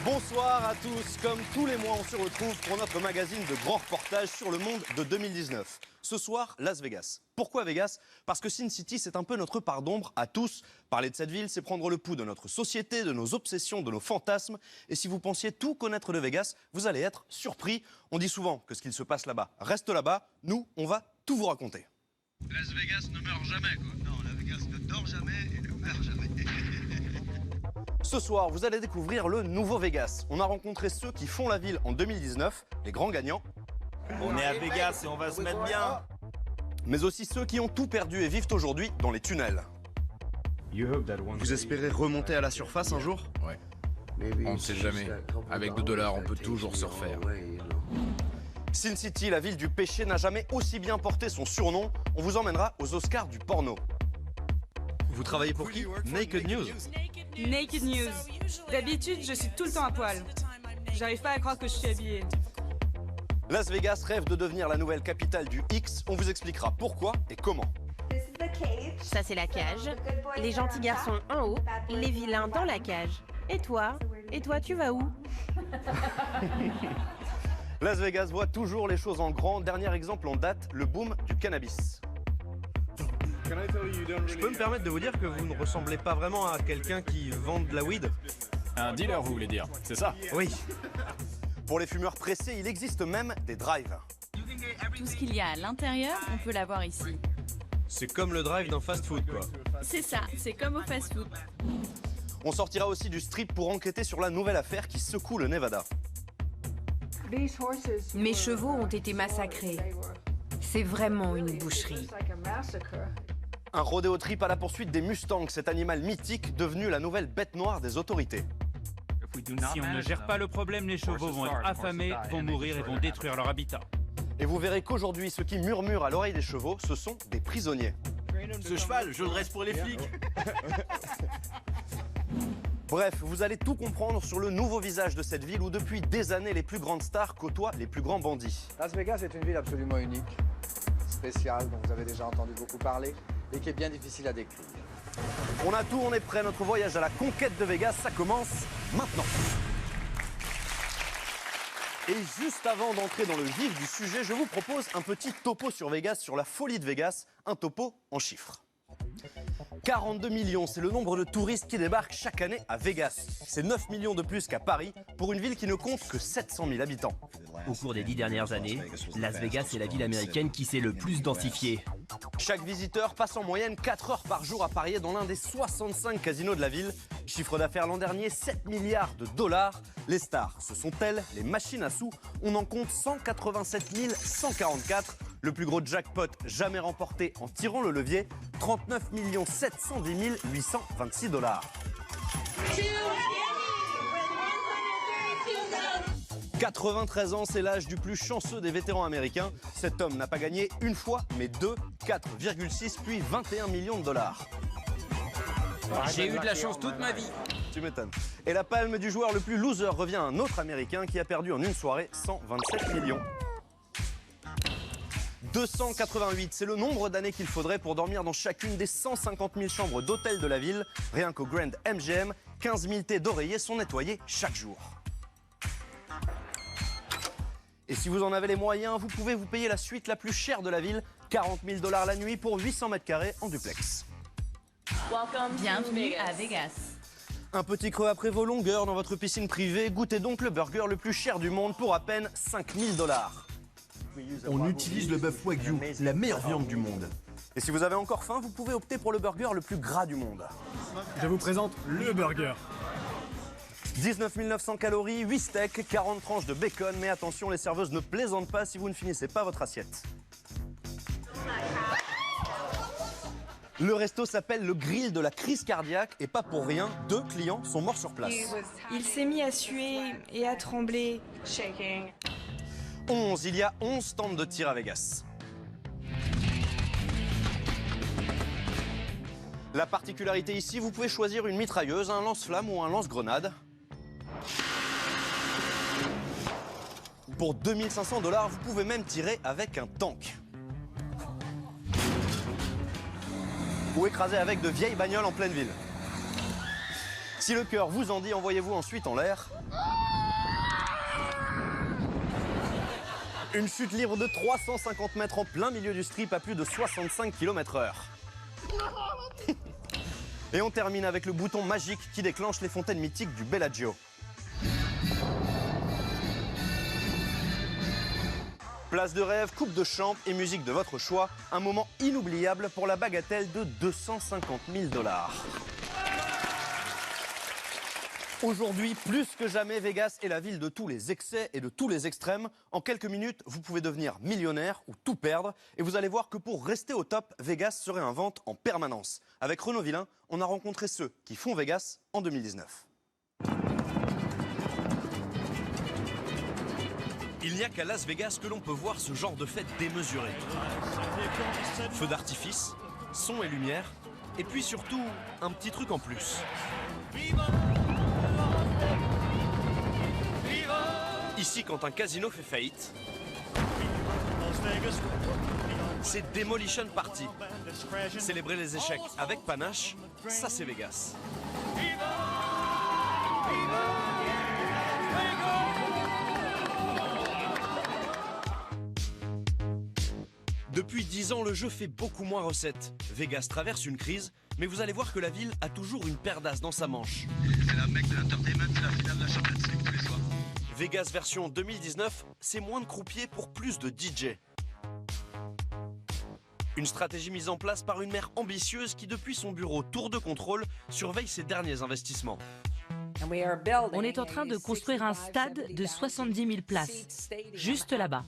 Bonsoir à tous. Comme tous les mois, on se retrouve pour notre magazine de grands reportages sur le monde de 2019. Ce soir, Las Vegas. Pourquoi Vegas? Parce que Sin City, c'est un peu notre part d'ombre à tous. Parler de cette ville, c'est prendre le pouls de notre société, de nos obsessions, de nos fantasmes. Et si vous pensiez tout connaître de Vegas, vous allez être surpris. On dit souvent que ce qu'il se passe là-bas reste là-bas. Nous, on va tout vous raconter. Las Vegas ne meurt jamais, quoi. Non, Las Vegas ne dort jamais et ne meurt jamais. Ce soir, vous allez découvrir le nouveau Vegas. On a rencontré ceux qui font la ville en 2019, les grands gagnants. On est à Vegas et on va se mettre bien. Mais aussi ceux qui ont tout perdu et vivent aujourd'hui dans les tunnels. Vous espérez remonter à la surface un jour? Ouais. On ne sait jamais. Avec $2, on peut toujours se refaire. Sin City, la ville du péché, n'a jamais aussi bien porté son surnom. On vous emmènera aux Oscars du porno. Vous travaillez pour qui? Naked News. Naked News. D'habitude, je suis tout le temps à poil. J'arrive pas à croire que je suis habillée. Las Vegas rêve de devenir la nouvelle capitale du X. On vous expliquera pourquoi et comment. Ça, c'est la cage. Les gentils garçons en haut, les vilains dans la cage. Et toi, tu vas où? Las Vegas voit toujours les choses en grand. Dernier exemple en date, le boom du cannabis. Je peux me permettre de vous dire que vous ne ressemblez pas vraiment à quelqu'un qui vend de la weed? Un dealer, vous voulez dire, c'est ça? Oui. Pour les fumeurs pressés, il existe même des drives. Tout ce qu'il y a à l'intérieur, on peut l'avoir ici. C'est comme le drive d'un fast-food, quoi. C'est ça, c'est comme au fast-food. On sortira aussi du strip pour enquêter sur la nouvelle affaire qui secoue le Nevada. Mes chevaux ont été massacrés. C'est vraiment une boucherie. Un rodéo trip à la poursuite des Mustangs, cet animal mythique devenu la nouvelle bête noire des autorités. Si on ne gère pas le problème, les chevaux vont être affamés, vont mourir et vont détruire leur habitat. Et vous verrez qu'aujourd'hui, ceux qui murmurent à l'oreille des chevaux, ce sont des prisonniers. Ce cheval, je le dresse pour les flics. Bref, vous allez tout comprendre sur le nouveau visage de cette ville où depuis des années, les plus grandes stars côtoient les plus grands bandits. Las Vegas est une ville absolument unique, spéciale, dont vous avez déjà entendu beaucoup parler, et qui est bien difficile à décrire. On a tout, on est prêt, notre voyage à la conquête de Vegas, ça commence maintenant. Et juste avant d'entrer dans le vif du sujet, je vous propose un petit topo sur Vegas, sur la folie de Vegas, un topo en chiffres. 42 millions, c'est le nombre de touristes qui débarquent chaque année à Vegas. C'est 9 millions de plus qu'à Paris, pour une ville qui ne compte que 700 000 habitants. Au cours des 10 dernières années, Las Vegas est la ville américaine qui s'est le plus densifiée. Chaque visiteur passe en moyenne 4 heures par jour à parier dans l'un des 65 casinos de la ville. Chiffre d'affaires l'an dernier, 7 milliards de dollars. Les stars, ce sont elles, les machines à sous. On en compte 187 144. Le plus gros jackpot jamais remporté en tirant le levier, 39 710 826 dollars. 93 ans, c'est l'âge du plus chanceux des vétérans américains. Cet homme n'a pas gagné une fois, mais deux, 4,6 puis 21 millions de dollars. J'ai eu de la chance toute ma vie. Tu m'étonnes. Et la palme du joueur le plus loser revient à un autre Américain qui a perdu en une soirée 127 millions. 288, c'est le nombre d'années qu'il faudrait pour dormir dans chacune des 150 000 chambres d'hôtel de la ville. Rien qu'au Grand MGM, 15 000 thés d'oreiller sont nettoyés chaque jour. Et si vous en avez les moyens, vous pouvez vous payer la suite la plus chère de la ville, 40 000 $ la nuit pour 800 mètres carrés en duplex. Bienvenue à Vegas. Un petit creux après vos longueurs dans votre piscine privée, goûtez donc le burger le plus cher du monde pour à peine 5 000 $. On utilise le bœuf Wagyu, la meilleure viande du monde. Et si vous avez encore faim, vous pouvez opter pour le burger le plus gras du monde. Je vous présente le burger. 19 900 calories, 8 steaks, 40 tranches de bacon, mais attention, les serveuses ne plaisantent pas si vous ne finissez pas votre assiette. Le resto s'appelle le grill de la crise cardiaque et pas pour rien, 2 clients sont morts sur place. Il s'est mis à suer et à trembler. 11, il y a 11 stands de tir à Vegas. La particularité ici, vous pouvez choisir une mitrailleuse, un lance-flamme ou un lance-grenade. Pour 2 500 $, vous pouvez même tirer avec un tank. Ou écraser avec de vieilles bagnoles en pleine ville. Si le cœur vous en dit, envoyez-vous ensuite en l'air. Une chute libre de 350 mètres en plein milieu du strip à plus de 65 km/h. Et on termine avec le bouton magique qui déclenche les fontaines mythiques du Bellagio. Place de rêve, coupe de chambre et musique de votre choix. Un moment inoubliable pour la bagatelle de 250 000 $. Aujourd'hui, plus que jamais, Vegas est la ville de tous les excès et de tous les extrêmes. En quelques minutes, vous pouvez devenir millionnaire ou tout perdre. Et vous allez voir que pour rester au top, Vegas se réinvente en permanence. Avec Renaud Villain, on a rencontré ceux qui font Vegas en 2019. Il n'y a qu'à Las Vegas que l'on peut voir ce genre de fête démesurée. Feux d'artifice, son et lumière, et puis surtout, un petit truc en plus. Ici, quand un casino fait faillite, c'est Demolition Party. Célébrer les échecs avec panache, ça c'est Vegas. Depuis 10 ans, le jeu fait beaucoup moins recette. Vegas traverse une crise, mais vous allez voir que la ville a toujours une paire d'as dans sa manche. C'est la mec de l'entertainment, c'est la finale de la Champions League tous les soirs. Vegas version 2019, c'est moins de croupiers pour plus de DJ. Une stratégie mise en place par une mère ambitieuse qui, depuis son bureau tour de contrôle, surveille ses derniers investissements. On est en train de construire un stade de 70 000 places, juste là-bas.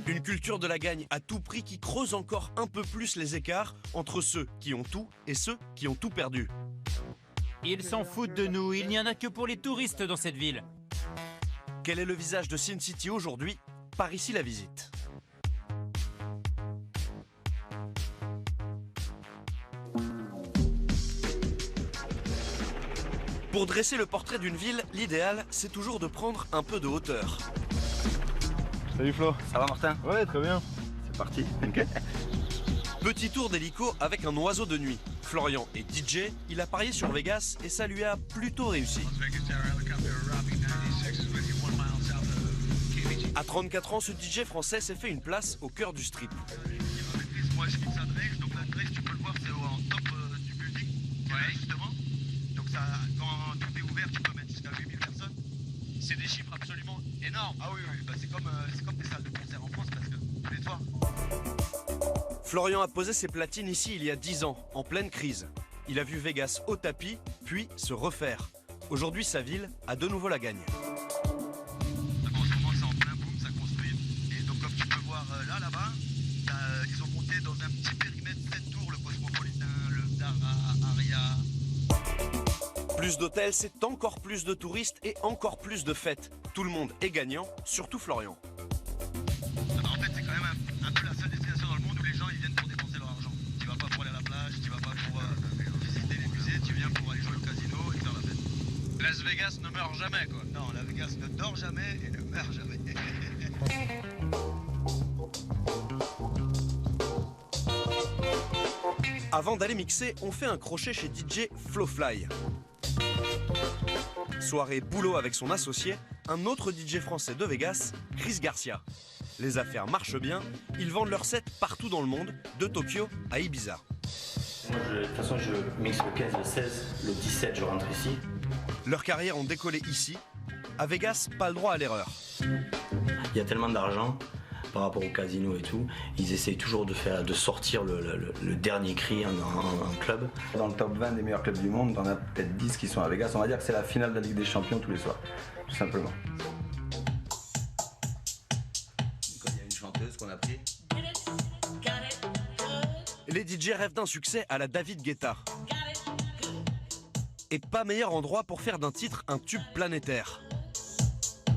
Une culture de la gagne à tout prix qui creuse encore un peu plus les écarts entre ceux qui ont tout et ceux qui ont tout perdu. Ils s'en foutent de nous, il n'y en a que pour les touristes dans cette ville. Quel est le visage de Sin City aujourd'hui? Par ici la visite. Pour dresser le portrait d'une ville, l'idéal, c'est toujours de prendre un peu de hauteur. Salut Flo. Ça va Martin? Ouais, très bien. C'est parti, ok. Petit tour d'hélico avec un oiseau de nuit. Florian est DJ, il a parié sur Vegas et ça lui a plutôt réussi. À 34 ans, ce DJ français s'est fait une place au cœur du strip. Moi je fixe un Drake, donc la Drake tu peux le voir c'est en top du building. Ouais, justement. Donc ça, quand tout est ouvert, tu peux mettre jusqu'à 8000 personnes. C'est des chiffres absolument énormes. Ah oui, oui, bah c'est comme des salles de concert en France parce que tous les soirs. Florian a posé ses platines ici il y a 10 ans, en pleine crise. Il a vu Vegas au tapis, puis se refaire. Aujourd'hui, sa ville a de nouveau la gagne. En ce moment, c'est en plein boom, ça construit. Et donc, comme tu peux voir là-bas, ils ont monté dans un petit périmètre 7 tours, le Cosmopolitan, le Dara, Aria. Plus d'hôtels, c'est encore plus de touristes et encore plus de fêtes. Tout le monde est gagnant, surtout Florian. En fait, c'est quand même un peu la seule destination dans le monde où les gens ils viennent pour dépenser leur argent. Tu vas pas pour aller à la plage, tu vas pas pour visiter les musées, tu viens pour aller jouer au casino et faire la fête. Las Vegas ne meurt jamais, quoi. Non, Las Vegas ne dort jamais et ne meurt jamais. Avant d'aller mixer, on fait un crochet chez DJ Flowfly. Soirée boulot avec son associé, un autre DJ français de Vegas, Chris Garcia. Les affaires marchent bien, ils vendent leurs sets partout dans le monde, de Tokyo à Ibiza. Moi, de toute façon, je mixe le 15, le 16, le 17, je rentre ici. Leurs carrières ont décollé ici. À Vegas, pas le droit à l'erreur. Il y a tellement d'argent par rapport au casino et tout, ils essayent toujours de sortir le dernier cri en club. Dans le top 20 des meilleurs clubs du monde, on a peut-être 10 qui sont à Vegas. On va dire que c'est la finale de la Ligue des Champions tous les soirs, tout simplement. Comme il y a une chanteuse qu'on a pris. Les DJ rêvent d'un succès à la David Guetta. Et pas meilleur endroit pour faire d'un titre un tube planétaire.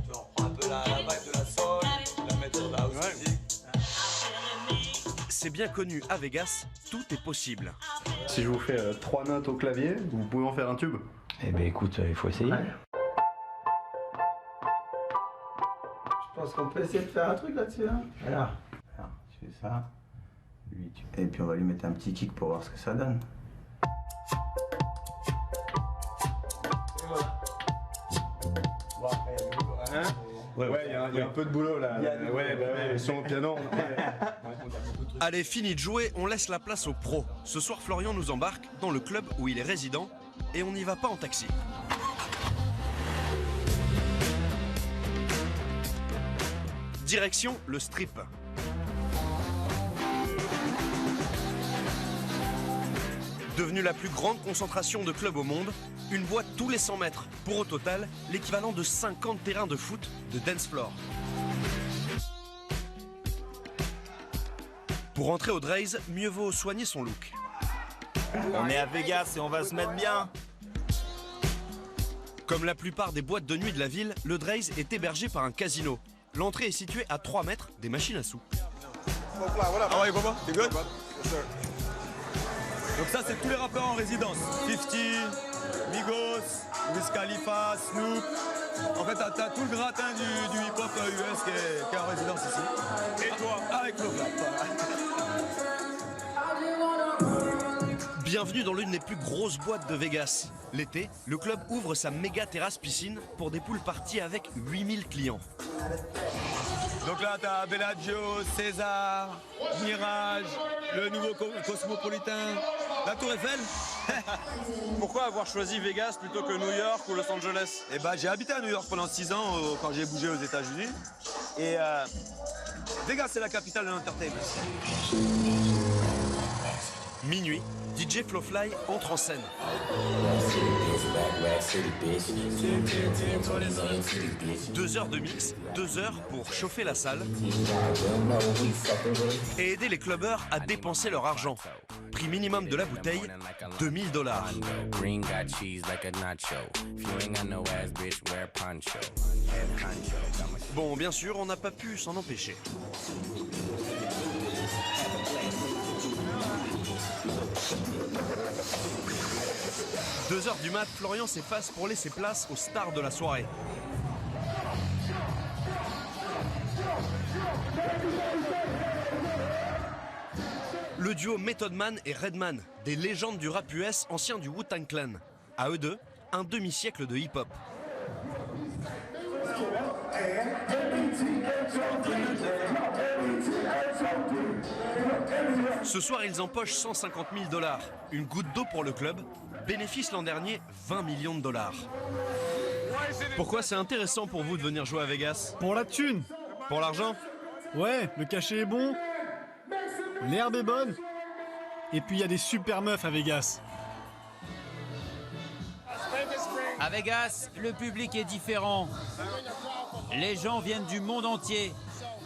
On prend un peu la vibe de la soul, la mettre sur la house music. C'est bien connu, à Vegas, tout est possible. Si je vous fais 3 notes au clavier, vous pouvez en faire un tube? Eh ben écoute, il faut essayer. Ouais. Je pense qu'on peut essayer de faire un truc là-dessus. Hein. Voilà. Alors, tu fais ça. Lui, et puis on va lui mettre un petit kick pour voir ce que ça donne. Ouais, il y a un peu de boulot là. Ouais, ils sont au piano. Allez, fini de jouer, on laisse la place aux pros. Ce soir, Florian nous embarque dans le club où il est résident et on n'y va pas en taxi. Direction le strip. Devenue la plus grande concentration de clubs au monde, une boîte tous les 100 mètres, pour au total l'équivalent de 50 terrains de foot de dance floor. Pour entrer au Draze, mieux vaut soigner son look. On est à Vegas et on va se mettre bien. Comme la plupart des boîtes de nuit de la ville, le Draze est hébergé par un casino. L'entrée est située à 3 mètres des machines à sous. Ah ouais, Boba, t'es good? Donc ça, c'est tous les rappeurs en résidence. 50, Migos, Wiz Khalifa, Snoop. En fait, t'as tout le gratin du hip-hop US qui est en résidence ici. Et toi? Avec Flo Fla. Bienvenue dans l'une des plus grosses boîtes de Vegas. L'été, le club ouvre sa méga terrasse piscine pour des poules parties avec 8000 clients. Donc là, t'as Bellagio, César, Mirage, le nouveau Cosmopolitan, la Tour Eiffel. Pourquoi avoir choisi Vegas plutôt que New York ou Los Angeles? Eh ben, j'ai habité à New York pendant 6 ans quand j'ai bougé aux États-Unis. Et Vegas, c'est la capitale de l'entertainment. Minuit, DJ Flowfly entre en scène. 2 heures de mix, 2 heures pour chauffer la salle et aider les clubbers à dépenser leur argent. Prix minimum de la bouteille, $2000. Bon, bien sûr, on n'a pas pu s'en empêcher. « 2 heures du mat', Florian s'efface pour laisser place aux stars de la soirée. Le duo Method Man et Redman, des légendes du rap US anciens du Wu-Tang Clan. À eux deux, un demi-siècle de hip-hop. Ce soir, ils empochent $150 000. Une goutte d'eau pour le club. Bénéfice l'an dernier, $20 millions. Pourquoi c'est intéressant pour vous de venir jouer à Vegas? Pour la thune. Pour l'argent? Ouais, le cachet est bon. L'herbe est bonne. Et puis il y a des super meufs à Vegas. À Vegas, le public est différent. Les gens viennent du monde entier.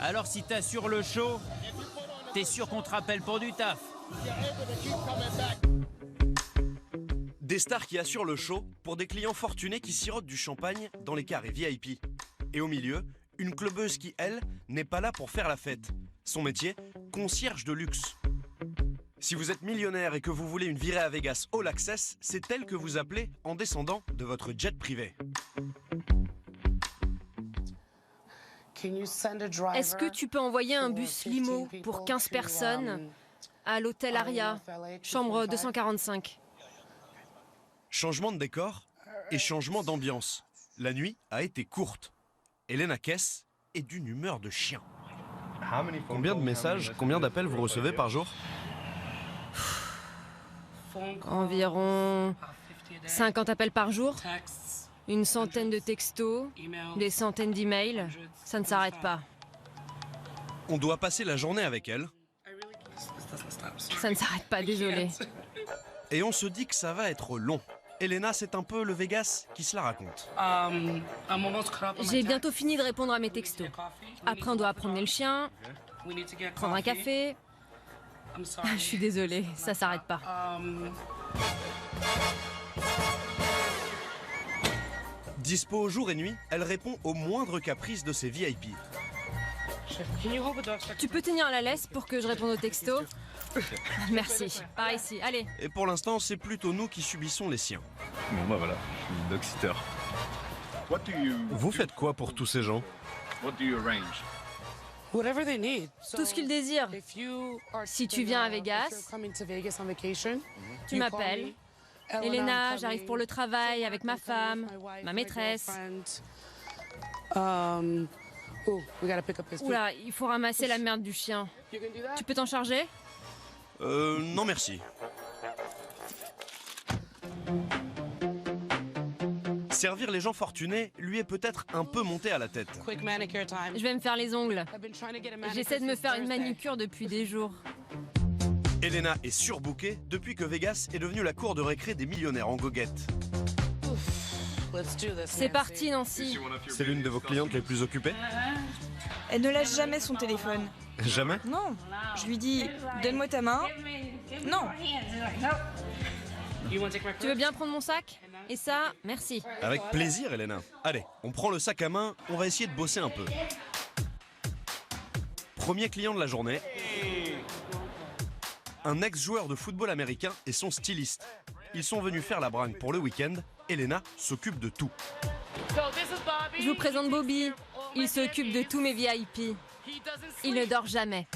Alors si t'assures le show, t'es sûr qu'on te rappelle pour du taf. Des stars qui assurent le show pour des clients fortunés qui sirotent du champagne dans les carrés VIP. Et au milieu, une clubbeuse qui, elle, n'est pas là pour faire la fête. Son métier, concierge de luxe. Si vous êtes millionnaire et que vous voulez une virée à Vegas All Access, c'est elle que vous appelez en descendant de votre jet privé. Est-ce que tu peux envoyer un bus limo pour 15 personnes à l'hôtel Aria, chambre 245? Changement de décor et changement d'ambiance. La nuit a été courte. Elena Kess est d'une humeur de chien. Combien de messages, combien d'appels vous recevez par jour? Environ 50 appels par jour, une centaine de textos, des centaines d'emails. Ça ne s'arrête pas. On doit passer la journée avec elle. Ça ne s'arrête pas, désolé. Et on se dit que ça va être long. Elena, c'est un peu le Vegas qui se la raconte. J'ai bientôt fini de répondre à mes textos. Après, on doit promener le chien, prendre un café. Je suis désolée, ça s'arrête pas. Dispo jour et nuit, elle répond aux moindres caprices de ses VIP. Tu peux tenir la laisse pour que je réponde aux textos? Merci. Par ici, allez. Et pour l'instant, c'est plutôt nous qui subissons les siens. Bon bah voilà, je suis dog-sitter. Vous faites quoi pour tous ces gens? Tout ce qu'ils désirent. Si tu viens à Vegas, tu m'appelles. Elena, j'arrive pour le travail avec ma femme, ma maîtresse. Oula, il faut ramasser la merde du chien. Tu peux t'en charger? Non merci. Servir les gens fortunés lui est peut-être un peu monté à la tête. Je vais me faire les ongles. J'essaie de me faire une manucure depuis des jours. Elena est surbookée depuis que Vegas est devenue la cour de récré des millionnaires en goguette. C'est parti, Nancy. C'est l'une de vos clientes les plus occupées? Elle ne lâche jamais son téléphone. Jamais? Non. Je lui dis, donne-moi ta main. Non. Tu veux bien prendre mon sac? Et ça, merci. Avec plaisir, Elena. Allez, on prend le sac à main, on va essayer de bosser un peu. Premier client de la journée. Un ex-joueur de football américain et son styliste. Ils sont venus faire la bringue pour le week-end. Elena s'occupe de tout. Je vous présente Bobby. Il s'occupe de tous mes VIP. Il ne dort jamais.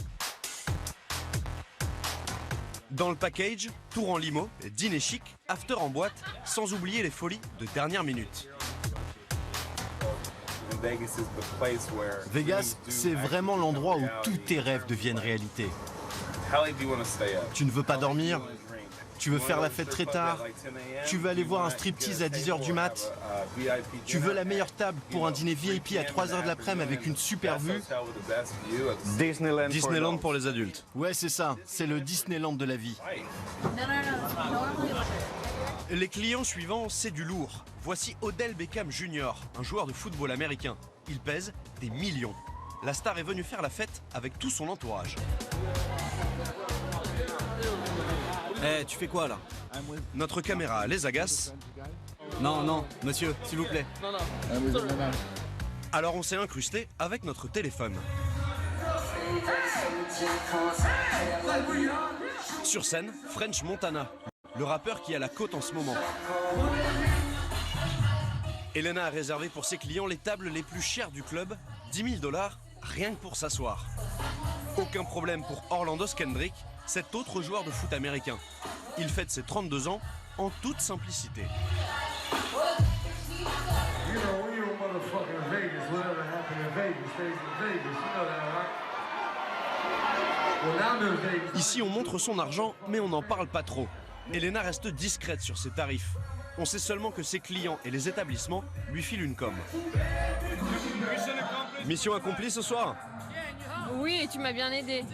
Dans le package, tour en limo, dîner chic, after en boîte, sans oublier les folies de dernière minute. Vegas, c'est vraiment l'endroit où tous tes rêves deviennent réalité. Tu ne veux pas dormir? Tu veux faire la fête très tard? Tu veux aller voir un striptease à 10h du mat? Tu veux la meilleure table pour un dîner VIP à 3h de l'après-midi avec une super vue? Disneyland pour les adultes. Ouais, c'est ça. C'est le Disneyland de la vie. Les clients suivants, c'est du lourd. Voici Odell Beckham Jr., un joueur de football américain. Il pèse des millions. La star est venue faire la fête avec tout son entourage. Eh, tu fais quoi là? Notre caméra les agace. Non, non, monsieur, s'il vous plaît. Alors on s'est incrusté avec notre téléphone. Sur scène, French Montana, le rappeur qui a la cote en ce moment. Elena a réservé pour ses clients les tables les plus chères du club, $10 000, rien que pour s'asseoir. Aucun problème pour Orlando Kendrick, cet autre joueur de foot américain. Il fête ses 32 ans en toute simplicité. Ici, on montre son argent, mais on n'en parle pas trop. Elena reste discrète sur ses tarifs. On sait seulement que ses clients et les établissements lui filent une com. Mission accomplie ce soir? Oui, tu m'as bien aidé.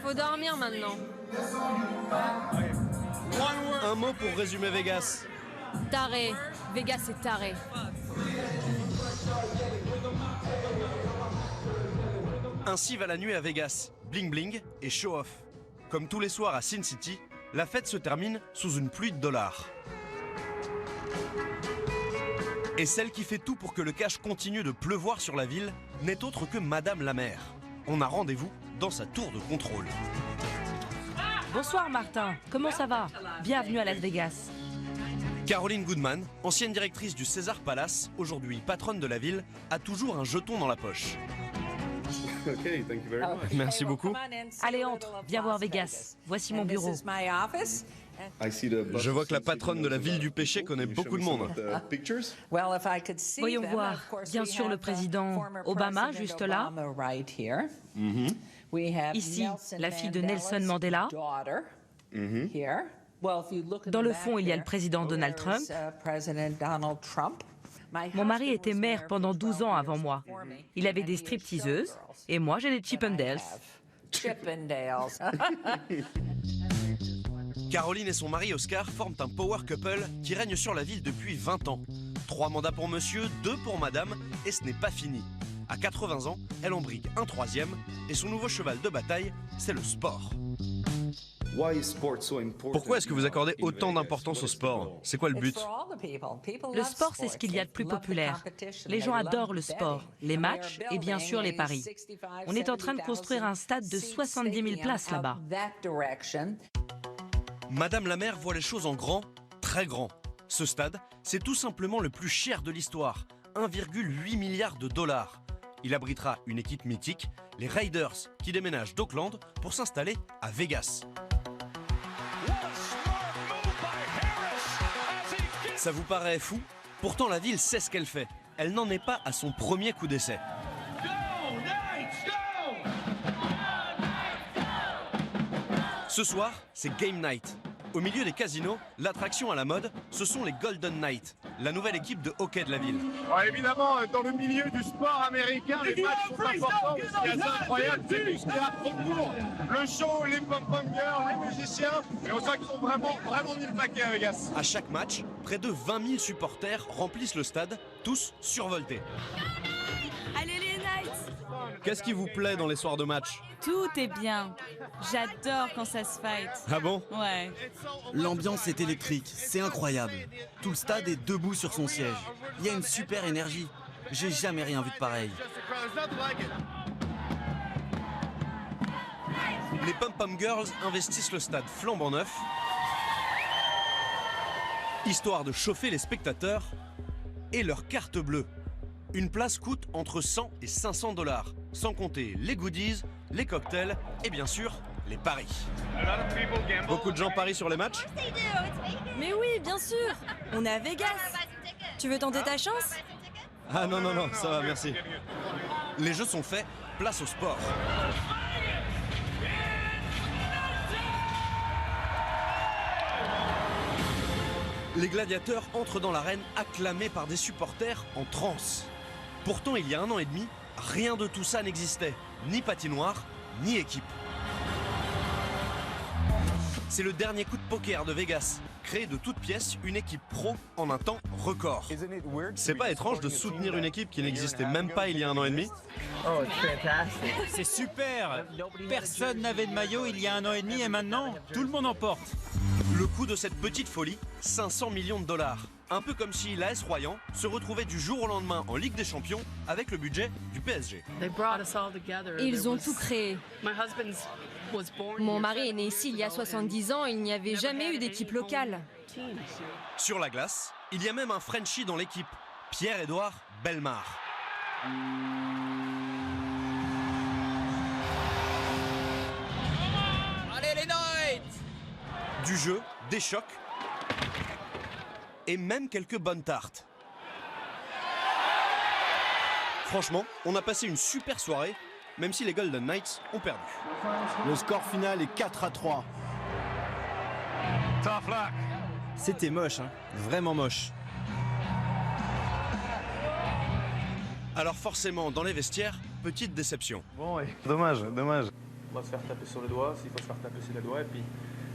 Faut dormir maintenant. Un mot pour résumer Vegas. Taré. Vegas est taré. Ainsi va la nuit à Vegas. Bling bling et show off. Comme tous les soirs à Sin City, la fête se termine sous une pluie de dollars. Et celle qui fait tout pour que le cash continue de pleuvoir sur la ville n'est autre que Madame la maire. On a rendez-vous dans sa tour de contrôle. Bonsoir Martin, comment ça va? Bienvenue à Las Vegas. Caroline Goodman, ancienne directrice du César Palace, aujourd'hui patronne de la ville, a toujours un jeton dans la poche. Merci beaucoup. Allez, entre, viens voir Vegas. Voici mon bureau. Je vois que la patronne de la ville du péché connaît beaucoup de monde. Voyons voir. Bien sûr, le président Obama, juste là. Ici, la fille de Nelson Mandela. Dans le fond, il y a le président Donald Trump. Mon mari était maire pendant 12 ans avant moi. Il avait des stripteaseuses et moi j'ai des Chippendales. Caroline et son mari Oscar forment un power couple qui règne sur la ville depuis 20 ans. 3 mandats pour monsieur, 2 pour madame, et ce n'est pas fini. À 80 ans, elle en brigue un 3e, et son nouveau cheval de bataille, c'est le sport. Pourquoi est-ce que vous accordez autant d'importance au sport? C'est quoi le but? Le sport, c'est ce qu'il y a de plus populaire. Les gens adorent le sport, les matchs et bien sûr les paris. On est en train de construire un stade de 70 000 places là-bas. Madame la maire voit les choses en grand, très grand. Ce stade, c'est tout simplement le plus cher de l'histoire, 1,8 milliard de dollars. Il abritera une équipe mythique, les Raiders, qui déménagent d'Oakland pour s'installer à Vegas. Ça vous paraît fou? Pourtant la ville sait ce qu'elle fait. elle n'en est pas à son premier coup d'essai. Ce soir, c'est Game Night. Au milieu des casinos, l'attraction à la mode, ce sont les Golden Knights, la nouvelle équipe de hockey de la ville. Ouais, évidemment, dans le milieu du sport américain, les matchs sont importants. Ce qui est assez incroyable, c'est tout ce qu'il y a autour. Le show, les pom-pom girls, les musiciens, et on sent qu'ils sont vraiment mis le paquet à Vegas. À chaque match, près de 20 000 supporters remplissent le stade, tous survoltés. Allez les Knights! Qu'est-ce qui vous plaît dans les soirs de match? Tout est bien. J'adore quand ça se fight. Ah bon? Ouais. L'ambiance est électrique, c'est incroyable. Tout le stade est debout sur son siège. Il y a une super énergie. J'ai jamais rien vu de pareil. Les Pom-Pom Girls investissent le stade flambant neuf, histoire de chauffer les spectateurs, et leur carte bleue. Une place coûte entre 100 et 500 $, sans compter les goodies, les cocktails et bien sûr, les paris. Beaucoup de gens parient sur les matchs? Mais oui, bien sûr. On est à Vegas. Tu veux tenter ta chance? Ah non, ça va, merci. Les jeux sont faits, place au sport. Les gladiateurs entrent dans l'arène acclamés par des supporters en transe. Pourtant, il y a 1 an et demi, rien de tout ça n'existait. Ni patinoire, ni équipe. C'est le dernier coup de poker de Vegas. Créer de toutes pièces une équipe pro en un temps record. C'est pas étrange de soutenir une équipe qui n'existait même pas il y a 1 an et demi? C'est super! Personne n'avait de maillot il y a 1 an et demi et maintenant, tout le monde en porte. Le coût de cette petite folie, 500 millions $. Un peu comme si l'AS Royan se retrouvait du jour au lendemain en Ligue des Champions avec le budget du PSG. Ils ont tout créé. Mon mari est né ici il y a 70 ans, il n'y avait jamais eu d'équipe locale. Sur la glace, il y a même un Frenchie dans l'équipe, Pierre-Édouard Bellemare. Allez les Knights! Du jeu, des chocs et même quelques bonnes tartes. Franchement, on a passé une super soirée, même si les Golden Knights ont perdu. Le score final est 4-3. C'était moche, hein. Vraiment moche. Alors forcément, dans les vestiaires, petite déception. Bon, ouais. Dommage. On va se faire taper sur le doigt, s'il faut se faire taper sur le doigt, et puis...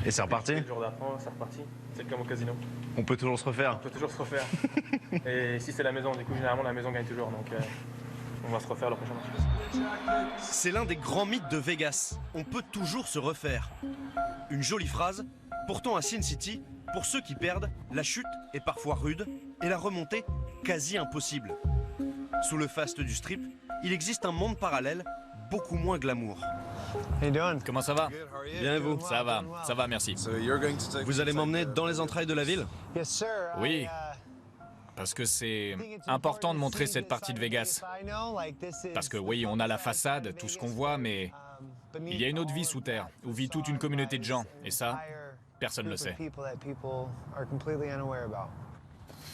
Et c'est reparti? Le jour d'après, c'est reparti. C'est comme au casino. On peut toujours se refaire. On peut toujours se refaire. Et si c'est la maison, du coup, généralement, la maison gagne toujours, donc on va se refaire le prochain match. C'est l'un des grands mythes de Vegas. On peut toujours se refaire. Une jolie phrase. Pourtant, à Sin City, pour ceux qui perdent, la chute est parfois rude et la remontée quasi impossible. Sous le faste du strip, il existe un monde parallèle beaucoup moins glamour. Comment ça va? Bien et vous? Ça va, merci. Vous allez m'emmener dans les entrailles de la ville? Oui, parce que c'est important de montrer cette partie de Vegas. Parce que oui, on a la façade, tout ce qu'on voit, mais il y a une autre vie sous terre, où vit toute une communauté de gens, et ça, personne ne le sait.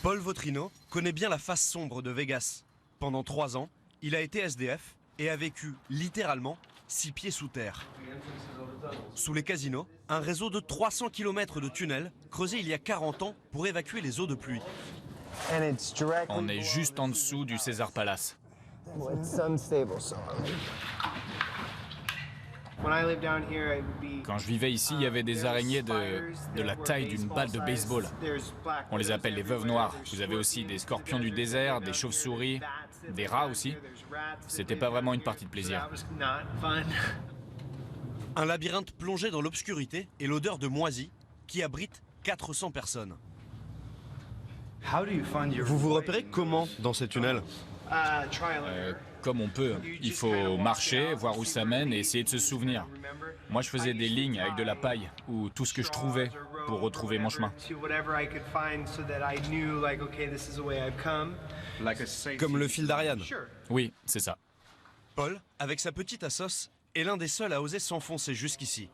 Paul Vautrinot connaît bien la face sombre de Vegas. Pendant 3 ans, il a été SDF et a vécu littéralement 6 pieds sous terre. Sous les casinos, un réseau de 300 km de tunnels creusés il y a 40 ans pour évacuer les eaux de pluie. On est juste en dessous du Caesar Palace. Quand je vivais ici, il y avait des araignées de la taille d'une balle de baseball. On les appelle les veuves noires. Vous avez aussi des scorpions du désert, des chauves-souris, des rats aussi. C'était pas vraiment une partie de plaisir. Un labyrinthe plongé dans l'obscurité et l'odeur de moisi qui abrite 400 personnes. Vous vous repérez comment dans ces tunnels? Comme on peut. Il faut marcher, voir où ça mène et essayer de se souvenir. Moi, je faisais des lignes avec de la paille ou tout ce que je trouvais pour retrouver mon chemin. Comme le fil d'Ariane. Oui, c'est ça. Paul, avec sa petite assoce, est l'un des seuls à oser s'enfoncer jusqu'ici.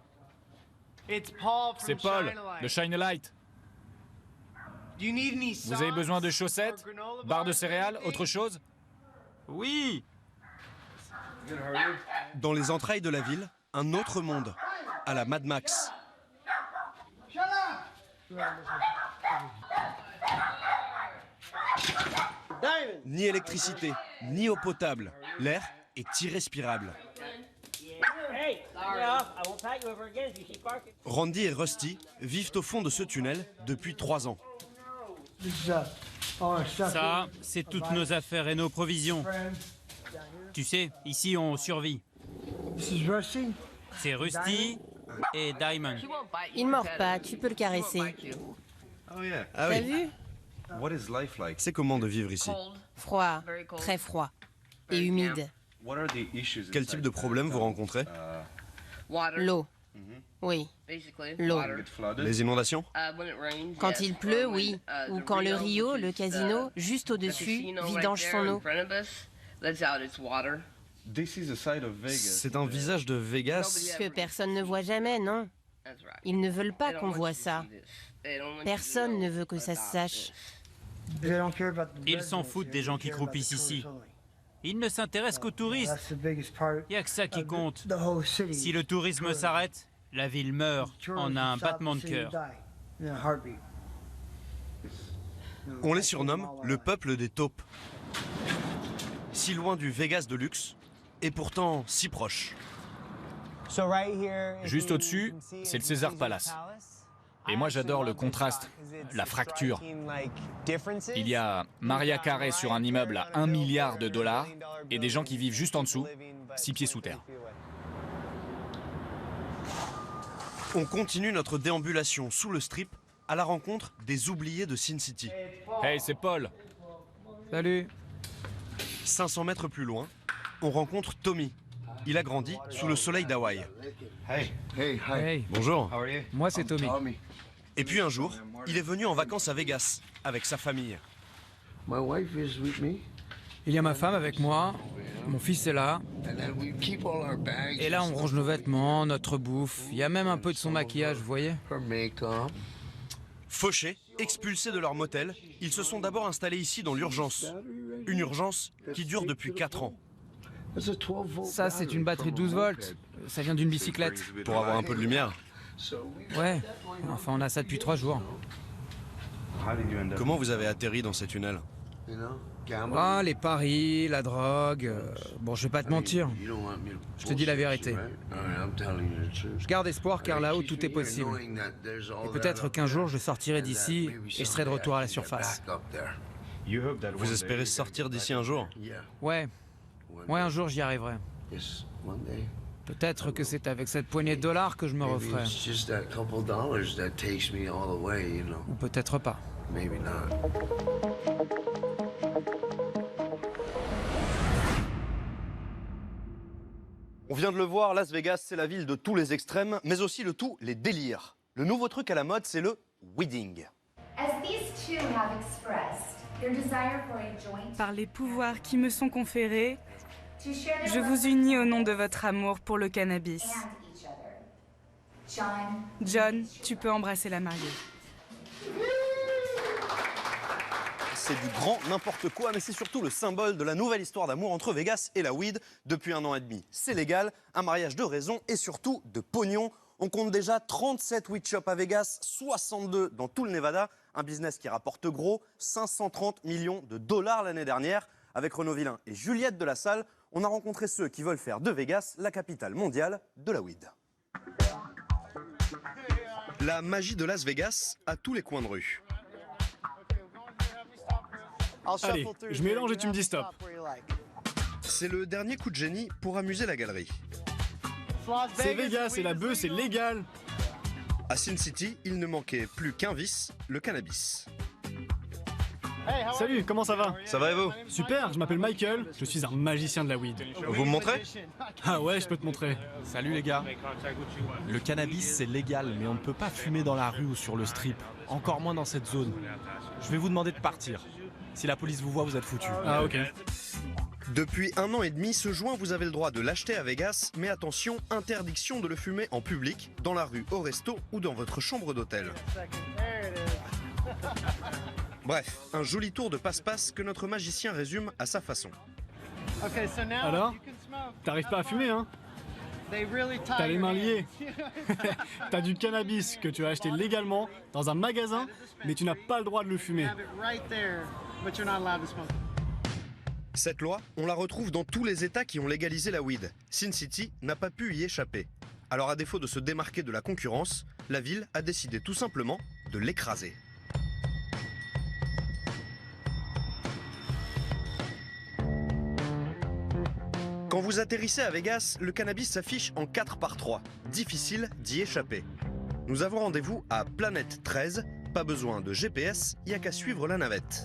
C'est Paul, de Shine a Light. Vous avez besoin de chaussettes? Barres de céréales? Autre chose? Oui. Dans les entrailles de la ville, un autre monde, à la Mad Max. Ni électricité, ni eau potable. L'air est irrespirable. Randy et Rusty vivent au fond de ce tunnel depuis 3 ans. Ça, c'est toutes nos affaires et nos provisions. Tu sais, ici on survit. C'est Rusty et Diamond. Il mord pas, tu peux le caresser. Ah T'as oui. vu? C'est comment de vivre ici? Froid, très froid. Et humide. Quel type de problème vous rencontrez? L'eau. Oui, l'eau. Les inondations? Quand il pleut, oui. Ou quand le Rio, le casino, juste au-dessus, vidange son eau. C'est un visage de Vegas. Que personne ne voit jamais, non? Ils ne veulent pas qu'on voit ça. Personne ne veut que ça se sache. Ils s'en foutent des gens qui croupissent ici. Ils ne s'intéressent qu'aux touristes. Il n'y a que ça qui compte. Si le tourisme s'arrête, la ville meurt en un battement de cœur. On les surnomme le peuple des taupes. Si loin du Vegas de luxe, et pourtant si proche. Juste au-dessus, c'est le César Palace. Et moi j'adore le contraste, la fracture. Il y a Maria Carey sur un immeuble à 1 milliard de dollars et des gens qui vivent juste en dessous, 6 pieds sous terre. On continue notre déambulation sous le strip à la rencontre des oubliés de Sin City. Hey, c'est Paul. Salut. 500 mètres plus loin, on rencontre Tommy. Il a grandi sous le soleil d'Hawaï. Hey. Bonjour. Moi, c'est Tommy. Et puis un jour, il est venu en vacances à Vegas avec sa famille. Il y a ma femme avec moi, mon fils est là. Et là, on range nos vêtements, notre bouffe. Il y a même un peu de son maquillage, vous voyez? Fauchés, expulsés de leur motel, ils se sont d'abord installés ici dans l'urgence. Une urgence qui dure depuis 4 ans. Ça, c'est une batterie de 12 volts. Ça vient d'une bicyclette. Pour avoir un peu de lumière. Ouais, enfin on a ça depuis 3 jours. Comment vous avez atterri dans ces tunnels? Ah, les paris, la drogue... Bon, je vais pas te mentir. Je te dis la vérité. Je garde espoir car là-haut tout est possible. Et peut-être qu'un jour je sortirai d'ici et je serai de retour à la surface. Vous espérez sortir d'ici un jour? Ouais. Ouais, un jour j'y arriverai. Peut-être que c'est avec cette poignée de dollars que je me referai. Ou peut-être pas. On vient de le voir, Las Vegas, c'est la ville de tous les extrêmes, mais aussi de tous les délires. Le nouveau truc à la mode, c'est le weeding. Par les pouvoirs qui me sont conférés, je vous unis au nom de votre amour pour le cannabis. John, tu peux embrasser la mariée. C'est du grand n'importe quoi, mais c'est surtout le symbole de la nouvelle histoire d'amour entre Vegas et la weed depuis 1 an et demi. C'est légal, un mariage de raison et surtout de pognon. On compte déjà 37 weed shops à Vegas, 62 dans tout le Nevada, un business qui rapporte gros, 530 millions de dollars l'année dernière. Avec Renaud Villain et Juliette de la Salle, on a rencontré ceux qui veulent faire de Vegas la capitale mondiale de la weed. La magie de Las Vegas à tous les coins de rue. Allez, je mélange et tu me dis stop. C'est le dernier coup de génie pour amuser la galerie. C'est Vegas et la bœuf, c'est légal. À Sin City, il ne manquait plus qu'un vice, le cannabis. Salut, comment ça va? Ça va et vous? Super, je m'appelle Michael, je suis un magicien de la weed. Vous me montrez? Ah ouais, je peux te montrer. Salut les gars. Le cannabis c'est légal, mais on ne peut pas fumer dans la rue ou sur le strip. Encore moins dans cette zone. Je vais vous demander de partir. Si la police vous voit, vous êtes foutus. Ah ok. Depuis 1 an et demi, ce joint, vous avez le droit de l'acheter à Vegas, mais attention, interdiction de le fumer en public, dans la rue, au resto ou dans votre chambre d'hôtel. Bref, un joli tour de passe-passe que notre magicien résume à sa façon. Alors? T'arrives pas à fumer, hein? T'as les mains liées. T'as du cannabis que tu as acheté légalement dans un magasin, mais tu n'as pas le droit de le fumer. Cette loi, on la retrouve dans tous les États qui ont légalisé la weed. Sin City n'a pas pu y échapper. Alors à défaut de se démarquer de la concurrence, la ville a décidé tout simplement de l'écraser. Quand vous atterrissez à Vegas, le cannabis s'affiche en 4x3. Difficile d'y échapper. Nous avons rendez-vous à Planète 13. Pas besoin de GPS, il n'y a qu'à suivre la navette.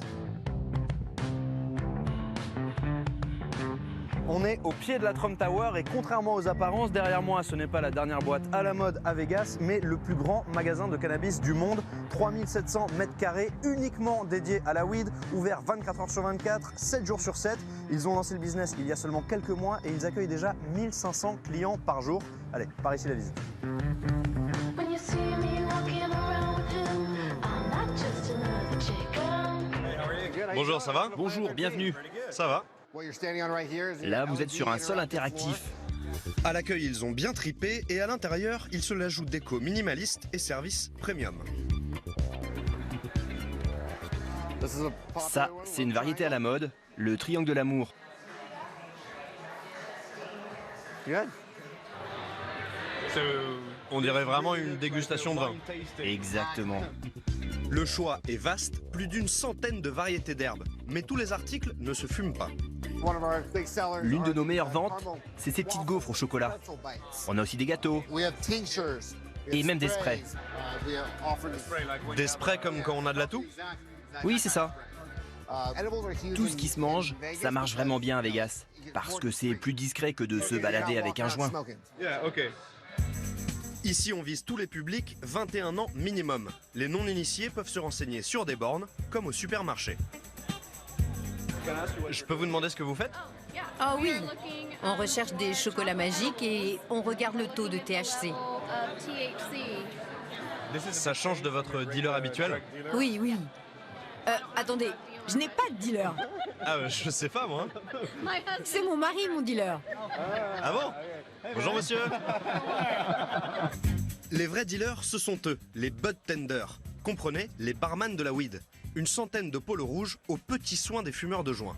On est au pied de la Trump Tower et contrairement aux apparences, derrière moi, ce n'est pas la dernière boîte à la mode à Vegas, mais le plus grand magasin de cannabis du monde. 3700 mètres carrés uniquement dédié à la weed, ouvert 24 heures sur 24, 7 jours sur 7. Ils ont lancé le business il y a seulement quelques mois et ils accueillent déjà 1500 clients par jour. Allez, par ici la visite. Bonjour, ça va? Bonjour, bienvenue. Ça va? Là, vous êtes sur un sol interactif. À l'accueil, ils ont bien tripé et à l'intérieur, ils se la jouent déco minimaliste et service premium. Ça, c'est une variété à la mode, le triangle de l'amour. On dirait vraiment une dégustation de vin. Exactement. Le choix est vaste, plus d'une centaine de variétés d'herbes. Mais tous les articles ne se fument pas. L'une de nos meilleures ventes, c'est ces petites gaufres au chocolat. On a aussi des gâteaux. Et même des sprays. Des sprays comme quand on a de la toux? Oui, c'est ça. Tout ce qui se mange, ça marche vraiment bien à Vegas. Parce que c'est plus discret que de se balader avec un joint. Ici, on vise tous les publics, 21 ans minimum. Les non-initiés peuvent se renseigner sur des bornes, comme au supermarché. Je peux vous demander ce que vous faites? Ah oui, on recherche des chocolats magiques et on regarde le taux de THC. Ça change de votre dealer habituel? Oui, oui. Attendez, je n'ai pas de dealer. Ah, je sais pas, moi. C'est mon mari, mon dealer. Ah bon? Bonjour, monsieur. Les vrais dealers, ce sont eux, les bud tenders. Comprenez, les barman de la weed. Une centaine de pôles rouges aux petits soins des fumeurs de joint.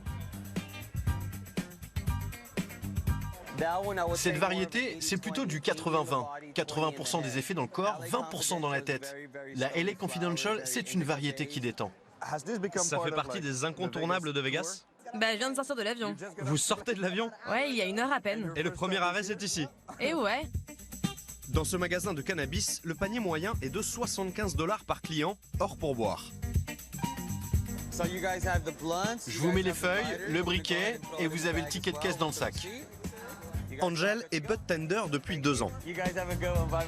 Cette variété, c'est plutôt du 80-20. 80% des effets dans le corps, 20% dans la tête. La LA Confidential, c'est une variété qui détend. Ça fait partie des incontournables de Vegas? Bah, je viens de sortir de l'avion. Vous sortez de l'avion? Ouais, il y a 1 heure à peine. Et le premier arrêt, c'est ici? Et ouais. Dans ce magasin de cannabis, le panier moyen est de 75 $ par client, hors pourboire. Je vous mets les feuilles, le briquet, et vous avez le ticket de caisse dans le sac. Angel est bud tender depuis 2 ans.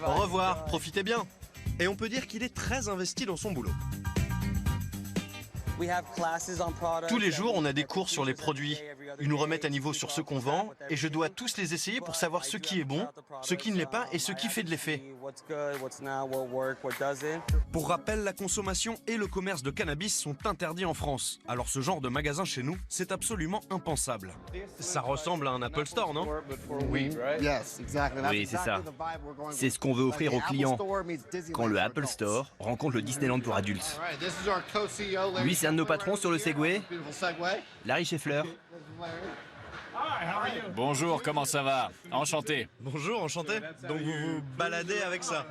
Au revoir, profitez bien. Et on peut dire qu'il est très investi dans son boulot. Tous les jours, on a des cours sur les produits. Ils nous remettent à niveau sur ce qu'on vend et je dois tous les essayer pour savoir ce qui est bon, ce qui ne l'est pas et ce qui fait de l'effet. Pour rappel, la consommation et le commerce de cannabis sont interdits en France. Alors ce genre de magasin chez nous, c'est absolument impensable. Ça ressemble à un Apple Store, non? Oui, c'est ça. C'est ce qu'on veut offrir aux clients. Quand le Apple Store rencontre le Disneyland pour adultes. Lui, c'est un de nos patrons sur le Segway, Larry Scheffler. Bonjour, comment ça va? Enchanté. Bonjour, enchanté. Donc vous vous baladez avec ça?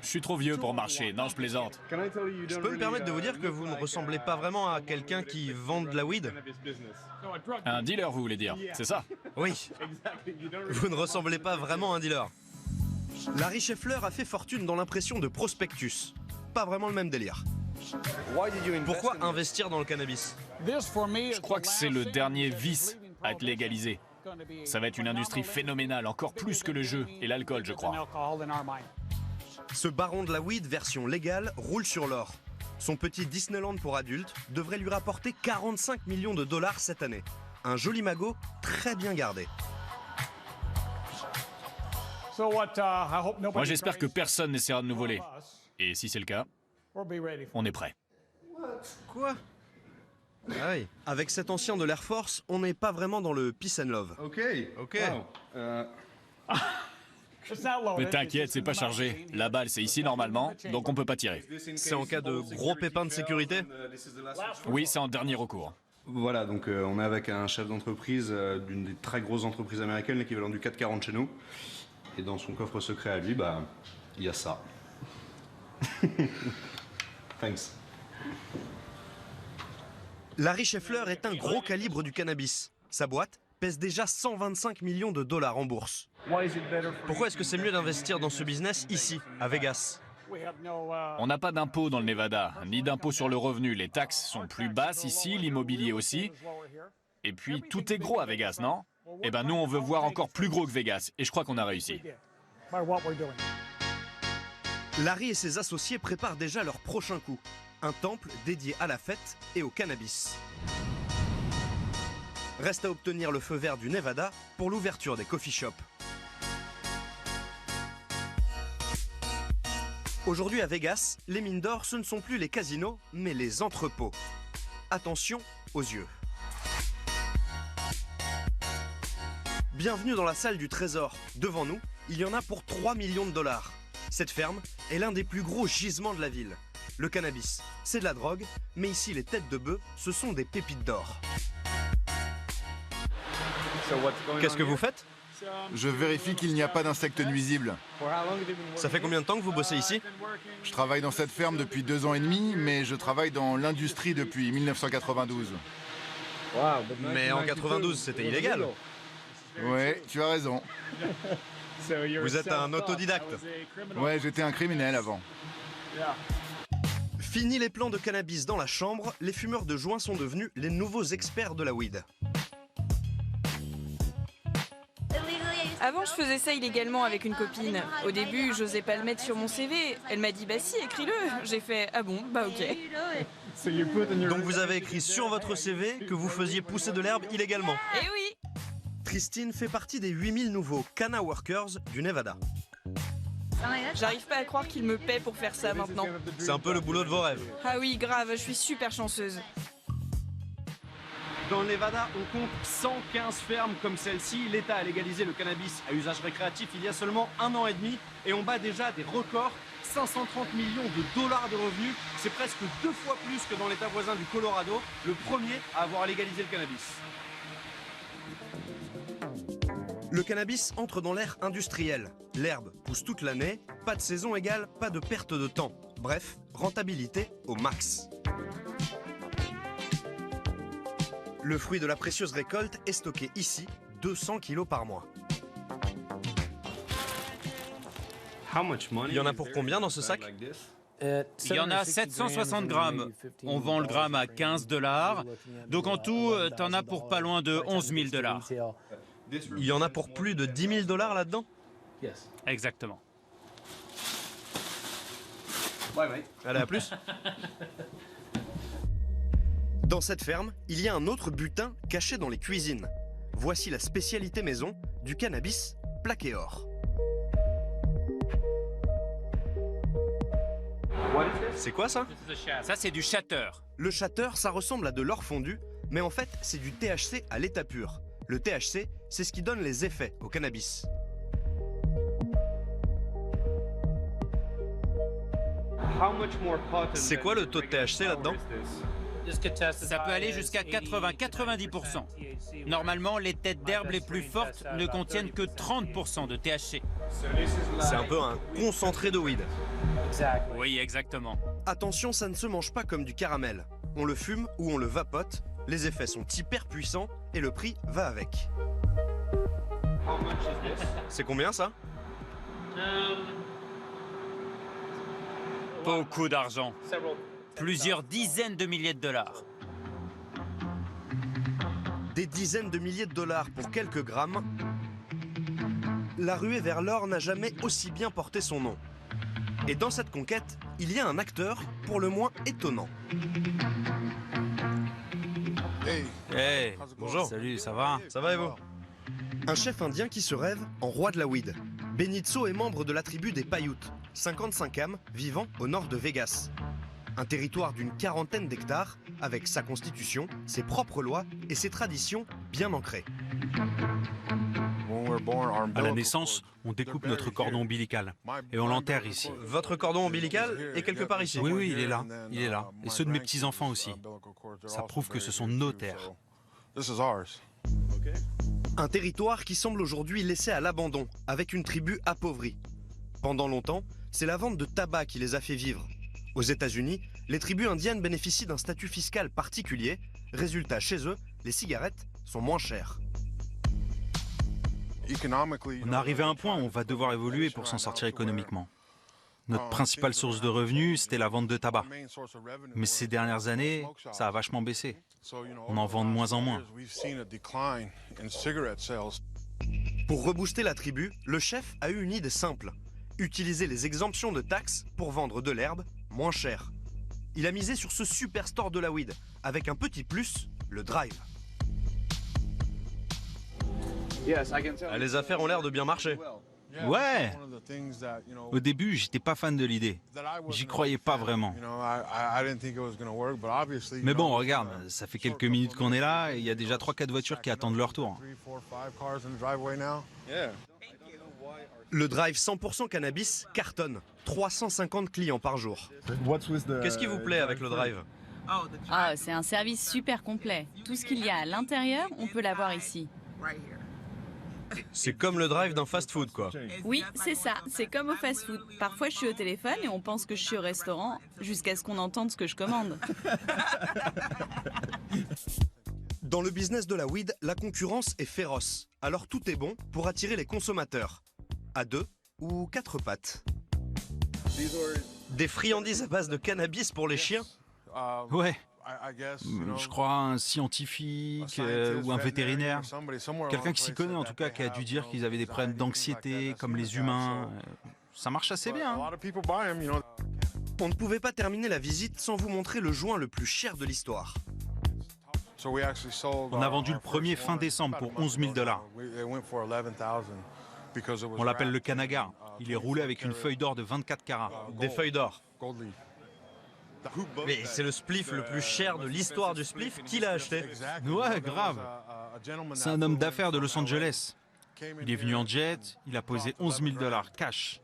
Je suis trop vieux pour marcher, non je plaisante. Je peux me permettre de vous dire que vous ne ressemblez pas vraiment à quelqu'un qui vend de la weed? Un dealer, vous voulez dire, c'est ça? Oui. Vous ne ressemblez pas vraiment à un dealer. Larry Scheffler a fait fortune dans l'impression de prospectus. Pas vraiment le même délire. Pourquoi investir dans le cannabis? Je crois que c'est le dernier vice à être légalisé. Ça va être une industrie phénoménale, encore plus que le jeu et l'alcool, je crois. Ce baron de la weed version légale roule sur l'or. Son petit Disneyland pour adultes devrait lui rapporter 45 millions de $ cette année. Un joli magot très bien gardé. Moi j'espère que personne n'essaiera de nous voler. Et si c'est le cas, on est prêt. Quoi? Ah oui. Avec cet ancien de l'Air Force, on n'est pas vraiment dans le peace and love. Ok. Mais t'inquiète, c'est pas chargé. La balle, c'est ici normalement, donc on peut pas tirer. C'est en cas de gros pépins de sécurité? Oui, c'est en dernier recours. Voilà, donc on est avec un chef d'entreprise d'une des très grosses entreprises américaines, l'équivalent du 440 chez nous. Et dans son coffre secret à lui, bah, il y a ça. Thanks. Larry Scheffler est un gros calibre du cannabis. Sa boîte pèse déjà 125 millions de dollars en bourse. Pourquoi est-ce que c'est mieux d'investir dans ce business ici, à Vegas? On n'a pas d'impôt dans le Nevada, ni d'impôt sur le revenu. Les taxes sont plus basses ici, l'immobilier aussi. Et puis tout est gros à Vegas, non? Eh ben nous on veut voir encore plus gros que Vegas, et je crois qu'on a réussi. Larry et ses associés préparent déjà leur prochain coup. Un temple dédié à la fête et au cannabis. Reste à obtenir le feu vert du Nevada pour l'ouverture des coffee shops. Aujourd'hui à Vegas, les mines d'or, ce ne sont plus les casinos, mais les entrepôts. Attention aux yeux. Bienvenue dans la salle du trésor. Devant nous, il y en a pour 3 millions de dollars. Cette ferme est l'un des plus gros gisements de la ville. Le cannabis, c'est de la drogue, mais ici les têtes de bœuf, ce sont des pépites d'or. Qu'est-ce que vous faites? Je vérifie qu'il n'y a pas d'insectes nuisibles. Ça fait combien de temps que vous bossez ici? Je travaille dans cette ferme depuis 2 ans et demi, mais je travaille dans l'industrie depuis 1992. Mais en 92, c'était illégal. Ouais, tu as raison. Vous êtes un autodidacte. Ouais, j'étais un criminel avant. Fini les plants de cannabis dans la chambre, les fumeurs de joint sont devenus les nouveaux experts de la weed. Avant, je faisais ça illégalement avec une copine. Au début, j'osais pas le mettre sur mon CV. Elle m'a dit bah si, écris-le. J'ai fait ah bon, bah ok. Donc vous avez écrit sur votre CV que vous faisiez pousser de l'herbe illégalement. Eh oui. Christine fait partie des 8000 nouveaux Canna Workers du Nevada. J'arrive pas à croire qu'il me paie pour faire ça maintenant. C'est un peu le boulot de vos rêves. Ah oui, grave, je suis super chanceuse. Dans le Nevada, on compte 115 fermes comme celle-ci. L'État a légalisé le cannabis à usage récréatif il y a seulement 1 an et demi et on bat déjà des records. 530 millions de dollars de revenus, c'est presque 2 fois plus que dans l'État voisin du Colorado, le premier à avoir légalisé le cannabis. Le cannabis entre dans l'ère industrielle. L'herbe pousse toute l'année, pas de saison égale pas de perte de temps. Bref, rentabilité au max. Le fruit de la précieuse récolte est stocké ici, 200 kilos par mois. Il y en a pour combien dans ce sac? Il y en a 760 grammes. On vend le gramme à 15 $. Donc en tout, t'en as pour pas loin de 11 000 $. Il y en a pour plus de 10 000 $ là-dedans? Exactement. Allez, à plus. Dans cette ferme, il y a un autre butin caché dans les cuisines. Voici la spécialité maison du cannabis plaqué or. C'est quoi ça? Ça, c'est du shatter. Le shatter, ça ressemble à de l'or fondu, mais en fait, c'est du THC à l'état pur. Le THC, c'est ce qui donne les effets au cannabis. C'est quoi le taux de THC là-dedans? Ça peut aller jusqu'à 80-90%. Normalement, les têtes d'herbe les plus fortes ne contiennent que 30% de THC. C'est un peu un concentré de weed. Oui, exactement. Attention, ça ne se mange pas comme du caramel. On le fume ou on le vapote, les effets sont hyper puissants et le prix va avec. C'est combien ça? Beaucoup d'argent. Plusieurs dizaines de milliers de dollars. Des dizaines de milliers de dollars pour quelques grammes. La ruée vers l'or n'a jamais aussi bien porté son nom. Et dans cette conquête, il y a un acteur pour le moins étonnant. Hey, bonjour. Salut, ça va? Ça va et vous? Un chef indien qui se rêve en roi de la weed. Benitso est membre de la tribu des Paiutes, 55 âmes vivant au nord de Vegas. Un territoire d'une 40aine d'hectares, avec sa constitution, ses propres lois et ses traditions bien ancrées. À la naissance, on découpe notre cordon ombilical et on l'enterre ici. Votre cordon ombilical est quelque part ici? Oui, oui, il est là. Il est là. Et ceux de mes petits-enfants aussi. Ça prouve que ce sont nos terres. Un territoire qui semble aujourd'hui laissé à l'abandon, avec une tribu appauvrie. Pendant longtemps, c'est la vente de tabac qui les a fait vivre. Aux États-Unis, les tribus indiennes bénéficient d'un statut fiscal particulier. Résultat, chez eux, les cigarettes sont moins chères. On est arrivé à un point où on va devoir évoluer pour s'en sortir économiquement. Notre principale source de revenus, c'était la vente de tabac. Mais ces dernières années, ça a vachement baissé. On en vend de moins en moins. Pour rebooster la tribu, le chef a eu une idée simple. Utiliser les exemptions de taxes pour vendre de l'herbe moins cher. Il a misé sur ce superstore de la weed, avec un petit plus, le drive. Les affaires ont l'air de bien marcher. Ouais! Au début, j'étais pas fan de l'idée. J'y croyais pas vraiment. Mais bon, regarde, ça fait quelques minutes qu'on est là et il y a déjà 3-4 voitures qui attendent leur tour. Le drive 100% cannabis cartonne. 350 clients par jour. Qu'est-ce qui vous plaît avec le drive? Ah, c'est un service super complet. Tout ce qu'il y a à l'intérieur, on peut l'avoir ici. C'est comme le drive d'un fast-food, quoi. Oui, c'est ça. C'est comme au fast-food. Parfois, je suis au téléphone et on pense que je suis au restaurant jusqu'à ce qu'on entende ce que je commande. Dans le business de la weed, la concurrence est féroce. Alors tout est bon pour attirer les consommateurs. À 2 ou 4 pattes. Des friandises à base de cannabis pour les chiens? Ouais. Je crois un scientifique ou un vétérinaire. Quelqu'un qui s'y connaît en tout cas, qui a dû dire qu'ils avaient des problèmes d'anxiété comme les humains. Ça marche assez bien. On ne pouvait pas terminer la visite sans vous montrer le joint le plus cher de l'histoire. On a vendu le premier fin décembre pour 11 000 $. On l'appelle le Kanaga. Il est roulé avec une feuille d'or de 24 carats. Des feuilles d'or. Mais c'est le spliff le plus cher de l'histoire du spliff. Qui l'a acheté? Ouais, grave. C'est un homme d'affaires de Los Angeles. Il est venu en jet, il a posé 11 000 $ cash.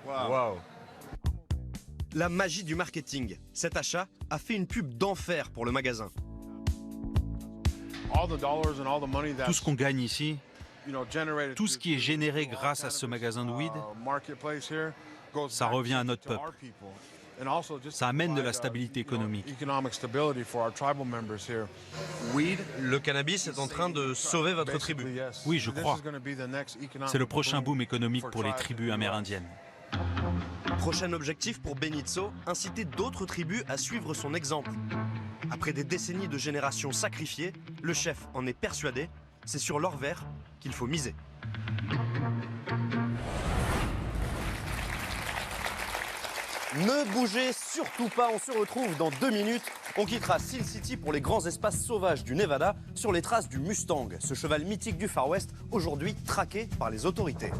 Wow. La magie du marketing. Cet achat a fait une pub d'enfer pour le magasin. Tout ce qu'on gagne ici, tout ce qui est généré grâce à ce magasin de weed, ça revient à notre peuple. Ça amène de la stabilité économique. Weed, le cannabis est en train de sauver votre tribu. Oui, je crois. C'est le prochain boom économique pour les tribus amérindiennes. Prochain objectif pour Benitzo, inciter d'autres tribus à suivre son exemple. Après des décennies de générations sacrifiées, le chef en est persuadé, c'est sur l'or vert qu'il faut miser. Ne bougez surtout pas, on se retrouve dans 2 minutes. On quittera Sin City pour les grands espaces sauvages du Nevada sur les traces du Mustang, ce cheval mythique du Far West, aujourd'hui traqué par les autorités.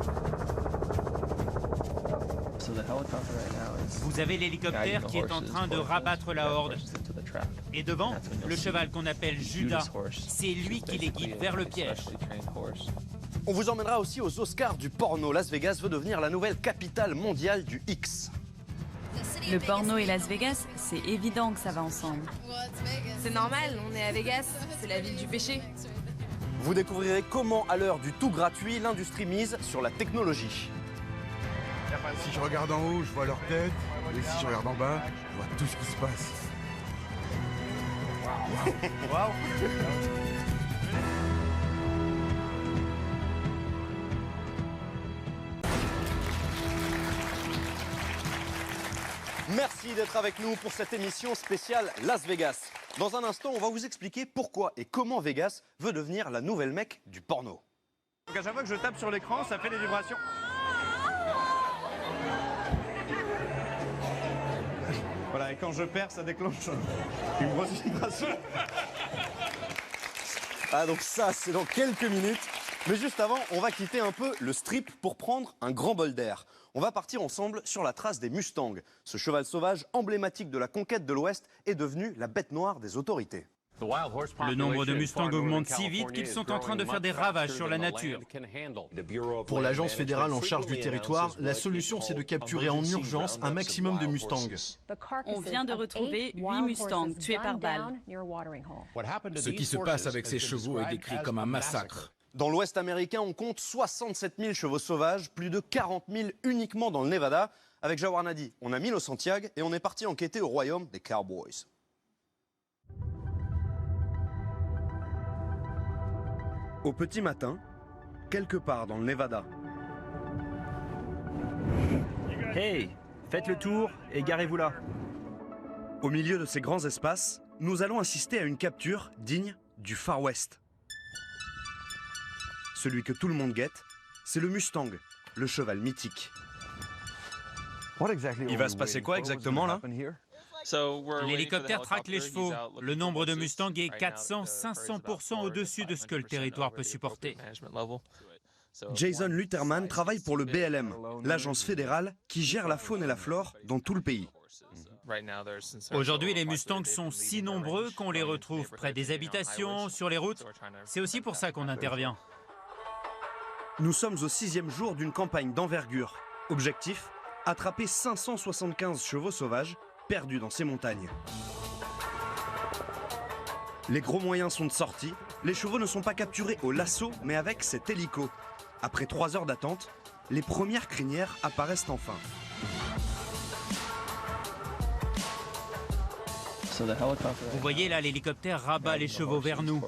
Vous avez l'hélicoptère qui est en train de rabattre la horde. Et devant, le cheval qu'on appelle Judas. C'est lui qui les guide vers le piège. On vous emmènera aussi aux Oscars du porno. Las Vegas veut devenir la nouvelle capitale mondiale du X. Le porno et Las Vegas, c'est évident que ça va ensemble. C'est normal, on est à Vegas, c'est la ville du péché. Vous découvrirez comment, à l'heure du tout gratuit, l'industrie mise sur la technologie. Si je regarde en haut, je vois leur tête, et si je regarde en bas, je vois tout ce qui se passe. Waouh. Merci d'être avec nous pour cette émission spéciale Las Vegas. Dans un instant, on va vous expliquer pourquoi et comment Vegas veut devenir la nouvelle Mecque du porno. Donc à chaque fois que je tape sur l'écran, ça fait des vibrations. Voilà, et quand je perds, ça déclenche une grosse vibration. Ah, donc ça, c'est dans quelques minutes. Mais juste avant, on va quitter un peu le strip pour prendre un grand bol d'air. On va partir ensemble sur la trace des Mustangs. Ce cheval sauvage emblématique de la conquête de l'Ouest est devenu la bête noire des autorités. Le nombre de Mustangs augmente si vite qu'ils sont en train de faire des ravages sur la nature. Pour l'agence fédérale en charge du territoire, la solution c'est de capturer en urgence un maximum de Mustangs. On vient de retrouver 8 Mustangs tués par balle. Ce qui se passe avec ces chevaux est décrit comme un massacre. Dans l'Ouest américain, on compte 67 000 chevaux sauvages, plus de 40 000 uniquement dans le Nevada. Avec Jawar Nadi, on a mis nos Santiago et on est parti enquêter au royaume des Cowboys. Au petit matin, quelque part dans le Nevada. Hey, faites le tour et garez-vous là. Au milieu de ces grands espaces, nous allons assister à une capture digne du Far West. Celui que tout le monde guette, c'est le Mustang, le cheval mythique. Il va se passer quoi exactement là ? L'hélicoptère traque les chevaux. Le nombre de Mustangs est 400-500% au-dessus de ce que le territoire peut supporter. Jason Lutherman travaille pour le BLM, l'agence fédérale qui gère la faune et la flore dans tout le pays. Aujourd'hui, les Mustangs sont si nombreux qu'on les retrouve près des habitations, sur les routes. C'est aussi pour ça qu'on intervient. Nous sommes au 6e jour d'une campagne d'envergure. Objectif, attraper 575 chevaux sauvages perdus dans ces montagnes. Les gros moyens sont de sortie. Les chevaux ne sont pas capturés au lasso, mais avec cet hélico. Après 3 heures d'attente, les premières crinières apparaissent enfin. Vous voyez là, l'hélicoptère rabat les chevaux vers nous.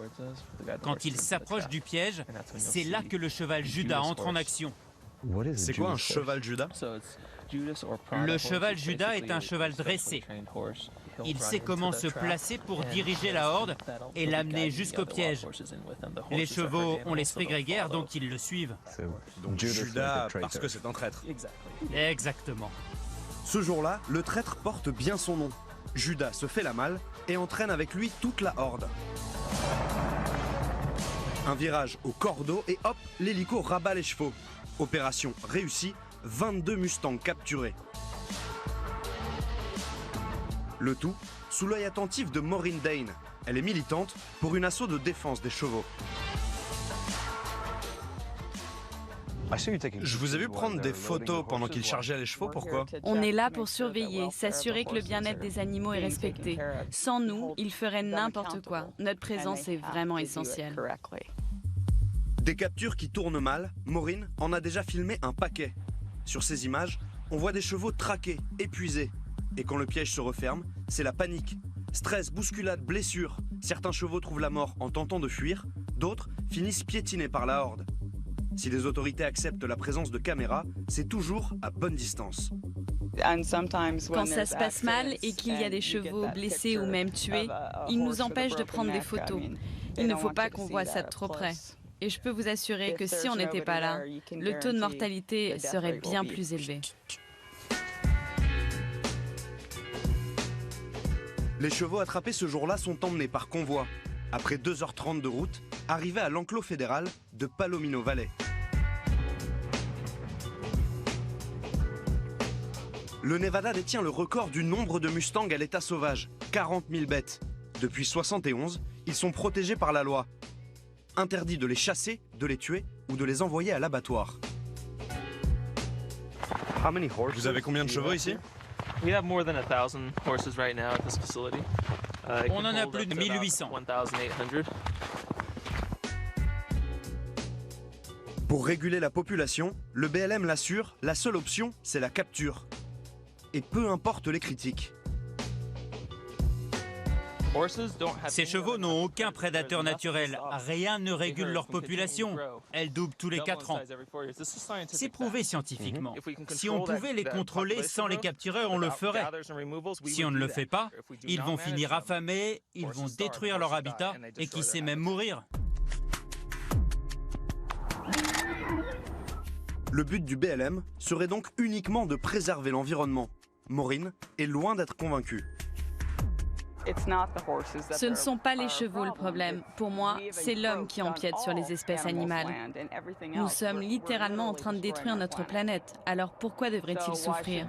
Quand il s'approche du piège, c'est là que le cheval Judas entre en action. C'est quoi un cheval Judas ? Le cheval Judas est un cheval dressé. Il sait comment se placer pour diriger la horde et l'amener jusqu'au piège. Les chevaux ont l'esprit grégaire, donc ils le suivent. Donc Judas, parce que c'est un traître. Exactement. Ce jour-là, le traître porte bien son nom. Judas se fait la malle et entraîne avec lui toute la horde. Un virage au cordeau et hop, l'hélico rabat les chevaux. Opération réussie, 22 Mustangs capturés. Le tout sous l'œil attentif de Maureen Dane. Elle est militante pour une asso de défense des chevaux. Je vous ai vu prendre des photos pendant qu'ils chargeaient les chevaux, pourquoi ? On est là pour surveiller, s'assurer que le bien-être des animaux est respecté. Sans nous, ils feraient n'importe quoi. Notre présence est vraiment essentielle. Des captures qui tournent mal, Maureen en a déjà filmé un paquet. Sur ces images, on voit des chevaux traqués, épuisés. Et quand le piège se referme, c'est la panique. Stress, bousculade, blessure. Certains chevaux trouvent la mort en tentant de fuir, d'autres finissent piétinés par la horde. Si les autorités acceptent la présence de caméras, c'est toujours à bonne distance. Quand ça se passe mal et qu'il y a des chevaux blessés ou même tués, ils nous empêchent de prendre des photos. Il ne faut pas qu'on voit ça de trop près. Et je peux vous assurer que si on n'était pas là, le taux de mortalité serait bien plus élevé. Les chevaux attrapés ce jour-là sont emmenés par convoi. Après 2h30 de route, arrivés à l'enclos fédéral de Palomino Valley. Le Nevada détient le record du nombre de Mustangs à l'état sauvage, 40 000 bêtes. Depuis 1971, ils sont protégés par la loi. Interdit de les chasser, de les tuer ou de les envoyer à l'abattoir. Vous avez combien de chevaux ici ? On en a plus de 1800. Pour réguler la population, le BLM l'assure, la seule option, c'est la capture. Et peu importe les critiques. Ces chevaux n'ont aucun prédateur naturel. Rien ne régule leur population. Elles doublent tous les 4 ans. C'est prouvé scientifiquement. Si on pouvait les contrôler sans les capturer, on le ferait. Si on ne le fait pas, ils vont finir affamés, ils vont détruire leur habitat et qui sait même mourir. Le but du BLM serait donc uniquement de préserver l'environnement. Maureen est loin d'être convaincue. Ce ne sont pas les chevaux le problème. Pour moi, c'est l'homme qui empiète sur les espèces animales. Nous sommes littéralement en train de détruire notre planète. Alors pourquoi devraient-ils souffrir?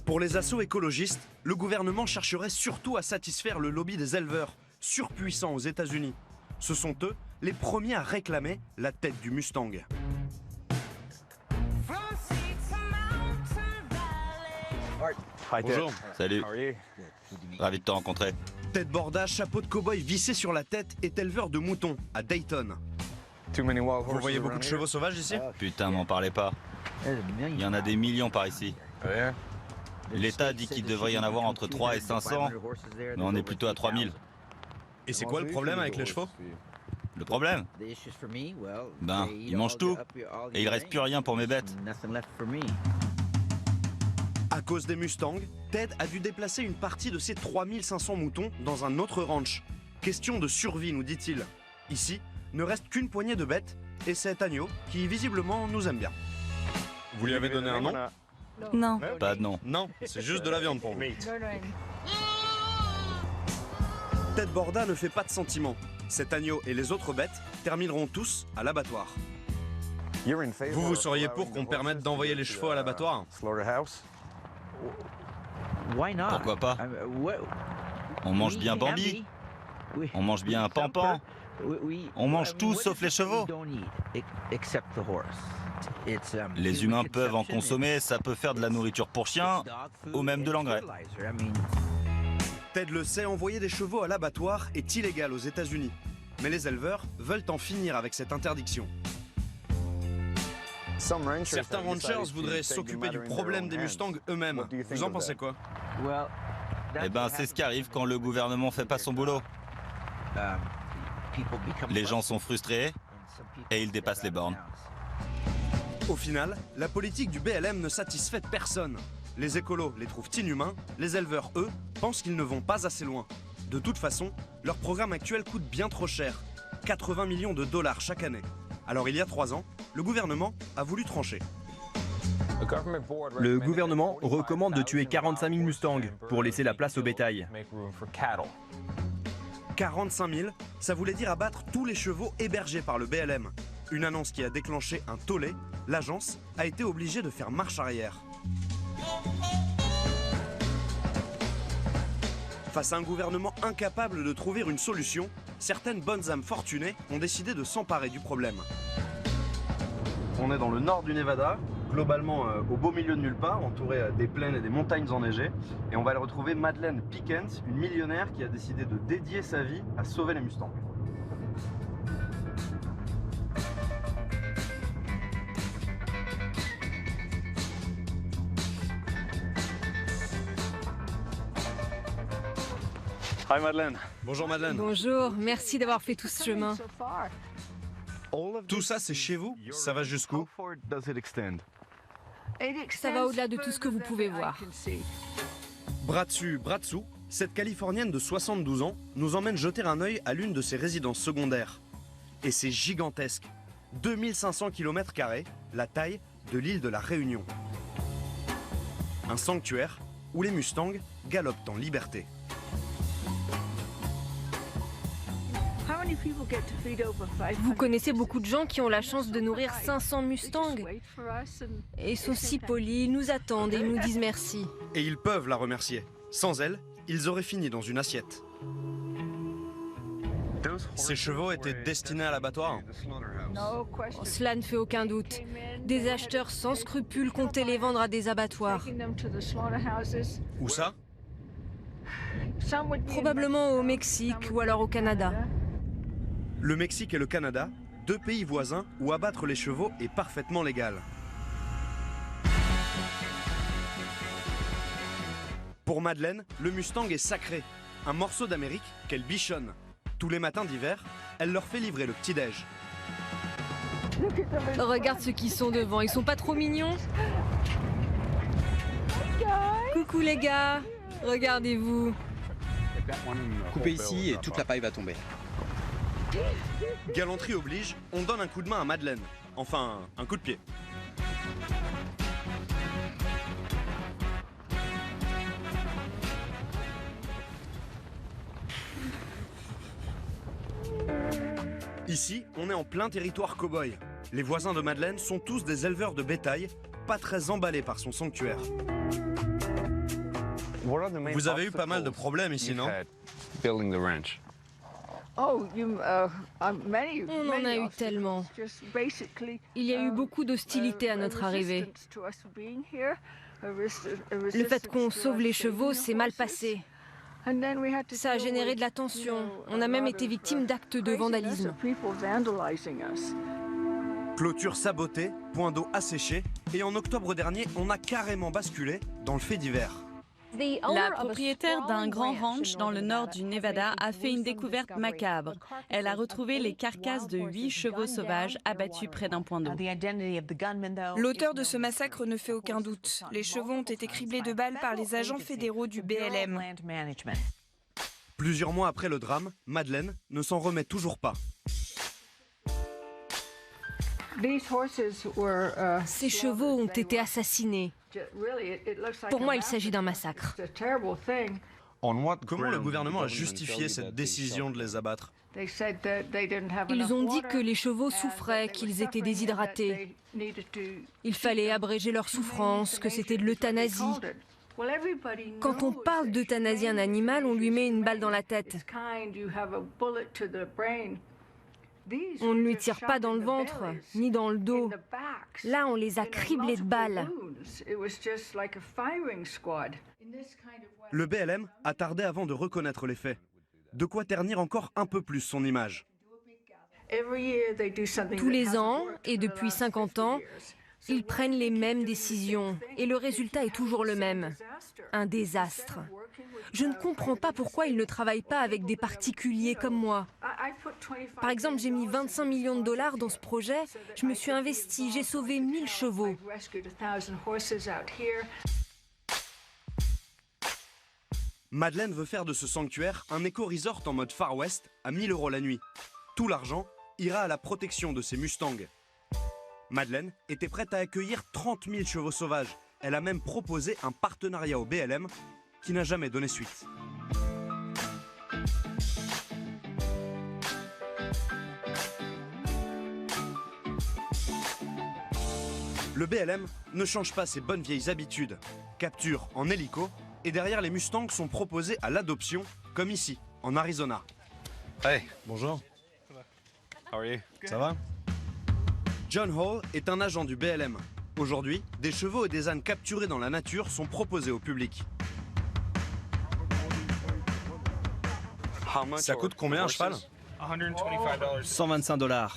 Pour les assauts écologistes, le gouvernement chercherait surtout à satisfaire le lobby des éleveurs, surpuissants aux États-Unis. Ce sont eux les premiers à réclamer la tête du Mustang. Bonjour. Salut. Ravi de te rencontrer. Ted Borda, chapeau de cow-boy vissé sur la tête, est éleveur de moutons à Dayton. Vous voyez beaucoup de chevaux sauvages ici? Putain, m'en parlez pas. Il y en a des millions par ici. L'État dit qu'il devrait y en avoir entre 3 et 500, mais on est plutôt à 3000. Et c'est quoi le problème avec les chevaux? Le problème? Ben, ils mangent tout, et il reste plus rien pour mes bêtes. À cause des Mustangs, Ted a dû déplacer une partie de ses 3500 moutons dans un autre ranch. Question de survie, nous dit-il. Ici, ne reste qu'une poignée de bêtes, et cet agneau qui visiblement nous aime bien. Vous lui avez donné un nom? Non. Pas de nom. Non, c'est juste de la viande pour vous. Ted Borda ne fait pas de sentiments. Cet agneau et les autres bêtes termineront tous à l'abattoir. Vous seriez pour qu'on permette d'envoyer les chevaux à l'abattoir? Pourquoi pas? On mange bien Bambi. On mange bien Pampan. On mange tout sauf les chevaux. Les humains peuvent en consommer, ça peut faire de la nourriture pour chiens ou même de l'engrais. Ted le sait, envoyer des chevaux à l'abattoir est illégal aux États-Unis. Mais les éleveurs veulent en finir avec cette interdiction. Certains ranchers voudraient s'occuper du problème des Mustangs eux-mêmes. Vous en pensez quoi? Eh ben, c'est ce qui arrive quand le gouvernement fait pas son boulot. Les gens sont frustrés et ils dépassent les bornes. Au final, la politique du BLM ne satisfait personne. Les écolos les trouvent inhumains, les éleveurs, eux, pensent qu'ils ne vont pas assez loin. De toute façon, leur programme actuel coûte bien trop cher, 80 millions de dollars chaque année. Alors il y a 3 ans, le gouvernement a voulu trancher. Le gouvernement recommande de tuer 45 000 Mustangs pour laisser la place au bétail. 45 000, ça voulait dire abattre tous les chevaux hébergés par le BLM. Une annonce qui a déclenché un tollé, l'agence a été obligée de faire marche arrière. Face à un gouvernement incapable de trouver une solution, certaines bonnes âmes fortunées ont décidé de s'emparer du problème. On est dans le nord du Nevada, globalement au beau milieu de nulle part, entouré des plaines et des montagnes enneigées. Et on va aller retrouver Madeleine Pickens, une millionnaire qui a décidé de dédier sa vie à sauver les Mustangs. Hi Madeleine. Bonjour Madeleine. Bonjour, merci d'avoir fait tout ce chemin. Tout ça c'est chez vous? Ça va jusqu'où? Ça va au-delà de tout ce que vous pouvez voir. Bras dessus, bras dessous, cette Californienne de 72 ans nous emmène jeter un œil à l'une de ses résidences secondaires. Et c'est gigantesque. 2500 km², la taille de l'île de la Réunion. Un sanctuaire où les Mustangs galopent en liberté. Vous connaissez beaucoup de gens qui ont la chance de nourrir 500 Mustangs. Et ils sont si polis, ils nous attendent et ils nous disent merci. Et ils peuvent la remercier. Sans elle, ils auraient fini dans une assiette. Ces chevaux étaient destinés à l'abattoir? Oh, cela ne fait aucun doute. Des acheteurs sans scrupules comptaient les vendre à des abattoirs. Où ça? Probablement au Mexique ou alors au Canada. Le Mexique et le Canada, 2 pays voisins où abattre les chevaux est parfaitement légal. Pour Madeleine, le Mustang est sacré. Un morceau d'Amérique qu'elle bichonne. Tous les matins d'hiver, elle leur fait livrer le petit-déj. Regarde ceux qui sont devant, ils sont pas trop mignons? Coucou les gars, regardez-vous. Coupez ici et toute la paille va tomber. Galanterie oblige, on donne un coup de main à Madeleine. Enfin, un coup de pied. Ici, on est en plein territoire cow-boy. Les voisins de Madeleine sont tous des éleveurs de bétail, pas très emballés par son sanctuaire. Vous avez eu pas mal de problèmes ici, non? On en a eu tellement. Il y a eu beaucoup d'hostilité à notre arrivée. Le fait qu'on sauve les chevaux s'est mal passé. Ça a généré de la tension. On a même été victime d'actes de vandalisme. Clôture sabotée, point d'eau asséché, et en octobre dernier, on a carrément basculé dans le fait divers. La propriétaire d'un grand ranch dans le nord du Nevada a fait une découverte macabre. Elle a retrouvé les carcasses de 8 chevaux sauvages abattus près d'un point d'eau. L'auteur de ce massacre ne fait aucun doute. Les chevaux ont été criblés de balles par les agents fédéraux du BLM. Plusieurs mois après le drame, Madeleine ne s'en remet toujours pas. Ces chevaux ont été assassinés. Pour moi, il s'agit d'un massacre. Comment le gouvernement a justifié cette décision de les abattre? Ils ont dit que les chevaux souffraient, qu'ils étaient déshydratés. Il fallait abréger leur souffrance, que c'était de l'euthanasie. Quand on parle d'euthanasie à un animal, on lui met une balle dans la tête. On ne lui tire pas dans le ventre, ni dans le dos. Là, on les a criblés de balles. Le BLM a tardé avant de reconnaître les faits. De quoi ternir encore un peu plus son image. Tous les ans, et depuis 50 ans, ils prennent les mêmes décisions. Et le résultat est toujours le même. Un désastre. Je ne comprends pas pourquoi ils ne travaillent pas avec des particuliers comme moi. Par exemple, j'ai mis 25 millions de dollars dans ce projet. Je me suis investi, j'ai sauvé 1000 chevaux. Madeleine veut faire de ce sanctuaire un éco-resort en mode Far West à 1000 € la nuit. Tout l'argent ira à la protection de ses Mustangs. Madeleine était prête à accueillir 30 000 chevaux sauvages. Elle a même proposé un partenariat au BLM qui n'a jamais donné suite. Le BLM ne change pas ses bonnes vieilles habitudes. Capture en hélico, et derrière les Mustangs sont proposés à l'adoption, comme ici, en Arizona. Hey, bonjour. How are you? Ça va? John Hall est un agent du BLM. Aujourd'hui, des chevaux et des ânes capturés dans la nature sont proposés au public. Ça coûte combien un cheval? 125 $.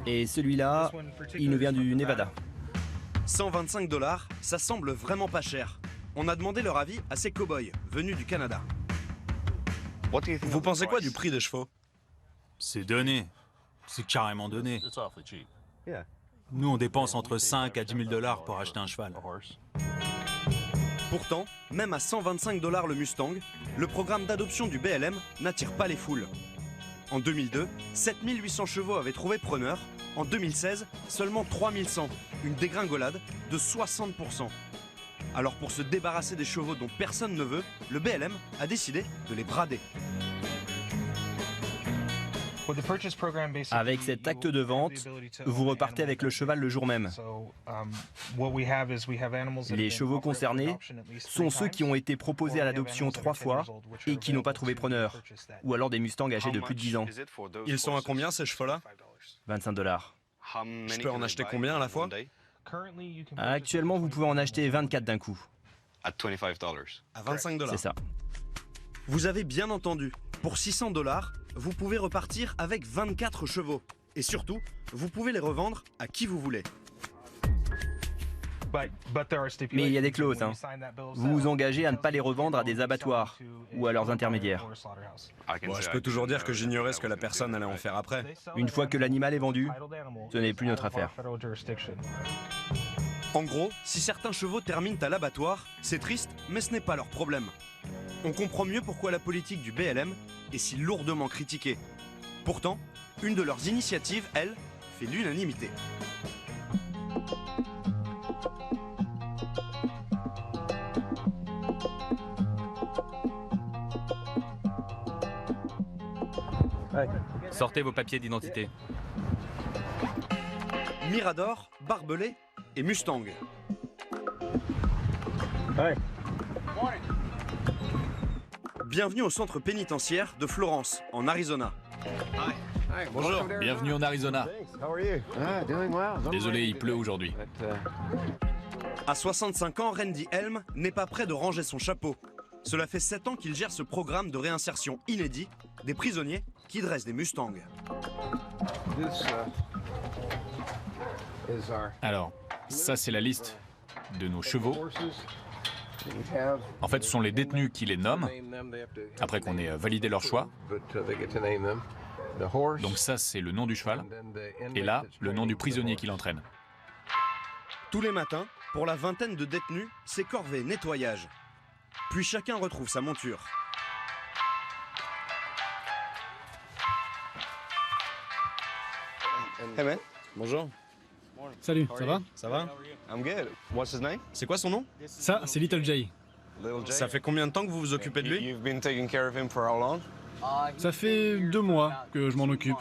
Et celui-là, il nous vient du Nevada. 125 $, ça semble vraiment pas cher. On a demandé leur avis à ces cow-boys venus du Canada. Vous pensez quoi du prix des chevaux? C'est donné. C'est carrément donné. Nous, on dépense entre 5 à 10 000 $ pour acheter un cheval. Pourtant, même à 125 $ le Mustang, le programme d'adoption du BLM n'attire pas les foules. En 2002, 7800 chevaux avaient trouvé preneur. En 2016, seulement 3100, une dégringolade de 60%. Alors pour se débarrasser des chevaux dont personne ne veut, le BLM a décidé de les brader. Avec cet acte de vente, vous repartez avec le cheval le jour même. Les chevaux concernés sont ceux qui ont été proposés à l'adoption 3 fois et qui n'ont pas trouvé preneur, ou alors des Mustangs âgés de plus de 10 ans. Ils sont à combien ces chevaux-là? 25 $. Je peux en acheter combien à la fois? Actuellement, vous pouvez en acheter 24 d'un coup. À 25 $. C'est ça. Vous avez bien entendu, pour 600 $, vous pouvez repartir avec 24 chevaux. Et surtout, vous pouvez les revendre à qui vous voulez. Mais il y a des clauses. Vous vous engagez à ne pas les revendre à des abattoirs ou à leurs intermédiaires. Bon, je peux toujours dire que j'ignorais ce que la personne allait en faire après. Une fois que l'animal est vendu, ce n'est plus notre affaire. En gros, si certains chevaux terminent à l'abattoir, c'est triste, mais ce n'est pas leur problème. On comprend mieux pourquoi la politique du BLM est si lourdement critiquée. Pourtant, une de leurs initiatives, elle, fait l'unanimité. Sortez vos papiers d'identité. Mirador, barbelé et Mustang. Bienvenue au centre pénitentiaire de Florence, en Arizona. Bonjour. Bienvenue en Arizona. Désolé, il pleut aujourd'hui. À 65 ans, Randy Helm n'est pas prêt de ranger son chapeau. Cela fait 7 ans qu'il gère ce programme de réinsertion inédit des prisonniers qui dressent des Mustangs. Alors, ça c'est la liste de nos chevaux. En fait, ce sont les détenus qui les nomment, après qu'on ait validé leur choix. Donc ça, c'est le nom du cheval. Et là, le nom du prisonnier qui l'entraîne. Tous les matins, pour la vingtaine de détenus, c'est corvée, nettoyage. Puis chacun retrouve sa monture. Hey man, bonjour. Salut, ça va? Ça va? I'm good. What's his name? C'est quoi son nom? Ça, c'est Little Jay. Ça fait combien de temps que vous vous occupez de lui? Ça fait 2 mois que je m'en occupe.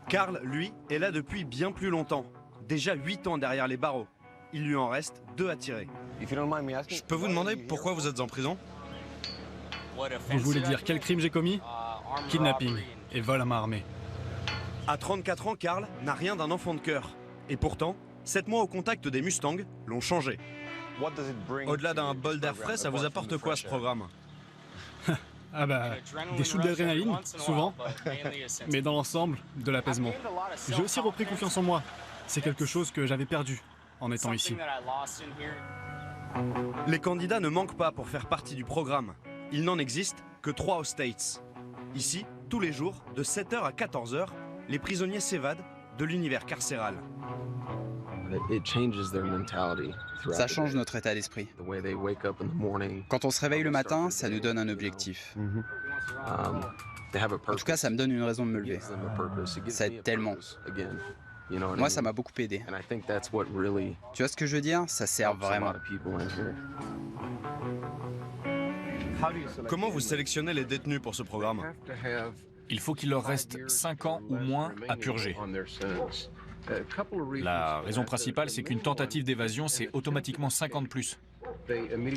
Carl, lui, est là depuis bien plus longtemps. Déjà 8 ans derrière les barreaux. Il lui en reste 2 à tirer. Je peux vous demander pourquoi vous êtes en prison? Vous voulez dire quel crime j'ai commis? Kidnapping et vol à main armée. À 34 ans, Carl n'a rien d'un enfant de cœur. Et pourtant, 7 mois au contact des Mustangs l'ont changé. Au-delà d'un bol d'air frais, ça vous apporte quoi ce programme? Ah bah, des shoots d'adrénaline, souvent, mais dans l'ensemble, de l'apaisement. J'ai aussi repris confiance en moi. C'est quelque chose que j'avais perdu en étant ici. Les candidats ne manquent pas pour faire partie du programme. Il n'en existe que 3 aux States. Ici, tous les jours, de 7h à 14h, les prisonniers s'évadent de l'univers carcéral. Ça change notre état d'esprit. Quand on se réveille le matin, ça nous donne un objectif. En tout cas, ça me donne une raison de me lever. Ça aide tellement. Moi, ça m'a beaucoup aidé. Tu vois ce que je veux dire? Ça sert vraiment. Comment vous sélectionnez les détenus pour ce programme? Il faut qu'il leur reste 5 ans ou moins à purger. La raison principale, c'est qu'une tentative d'évasion, c'est automatiquement 5 ans de plus.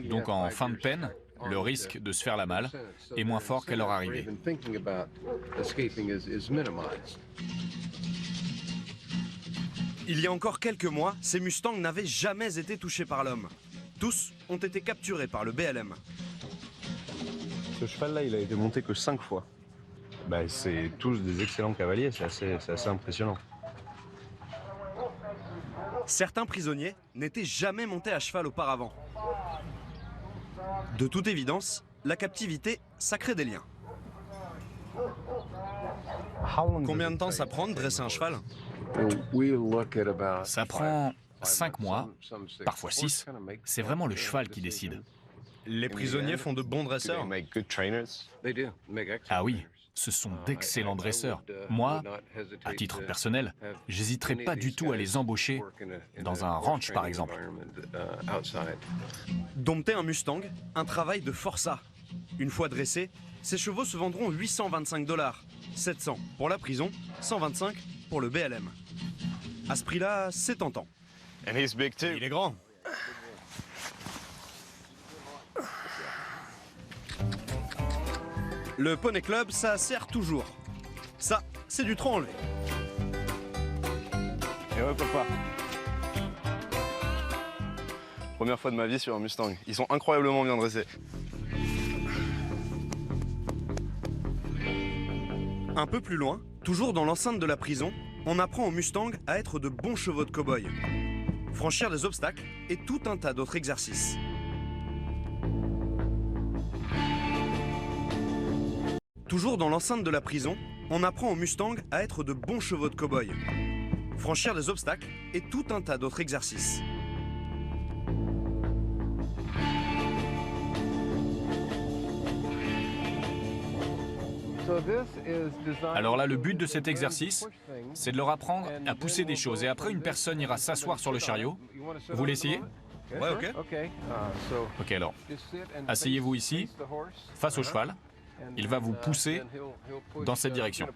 Donc en fin de peine, le risque de se faire la malle est moins fort qu'à leur arrivée. Il y a encore quelques mois, ces Mustangs n'avaient jamais été touchés par l'homme. Tous ont été capturés par le BLM. Ce cheval-là, il a été monté que 5 fois. Bah, c'est tous des excellents cavaliers, c'est assez impressionnant. Certains prisonniers n'étaient jamais montés à cheval auparavant. De toute évidence, la captivité, ça crée des liens. Combien de temps ça prend de dresser un cheval? Ça prend 5 mois, parfois 6. C'est vraiment le cheval qui décide. Les prisonniers font de bons dresseurs? Ah oui, ce sont d'excellents dresseurs. Moi, à titre personnel, j'hésiterais pas du tout à les embaucher dans un ranch, par exemple. Dompter un Mustang, un travail de forçat. Une fois dressés, ces chevaux se vendront $825, 700 pour la prison, 125 pour le BLM. À ce prix-là, c'est tentant. Il est grand. Le Poney Club, ça sert toujours. Ça, c'est du trop enlevé. Et ouais, papa. Première fois de ma vie sur un Mustang. Ils sont incroyablement bien dressés. Un peu plus loin, toujours dans l'enceinte de la prison, on apprend aux Mustangs à être de bons chevaux de cow-boy. Franchir des obstacles et tout un tas d'autres exercices. Toujours dans l'enceinte de la prison, on apprend aux Mustangs à être de bons chevaux de cow-boy. Franchir des obstacles et tout un tas d'autres exercices. Alors là, le but de cet exercice, c'est de leur apprendre à pousser des choses. Et après, une personne ira s'asseoir sur le chariot. Vous l'essayez? Ouais, ok. Ok, alors, asseyez-vous ici, face au cheval. Il va vous pousser dans cette direction.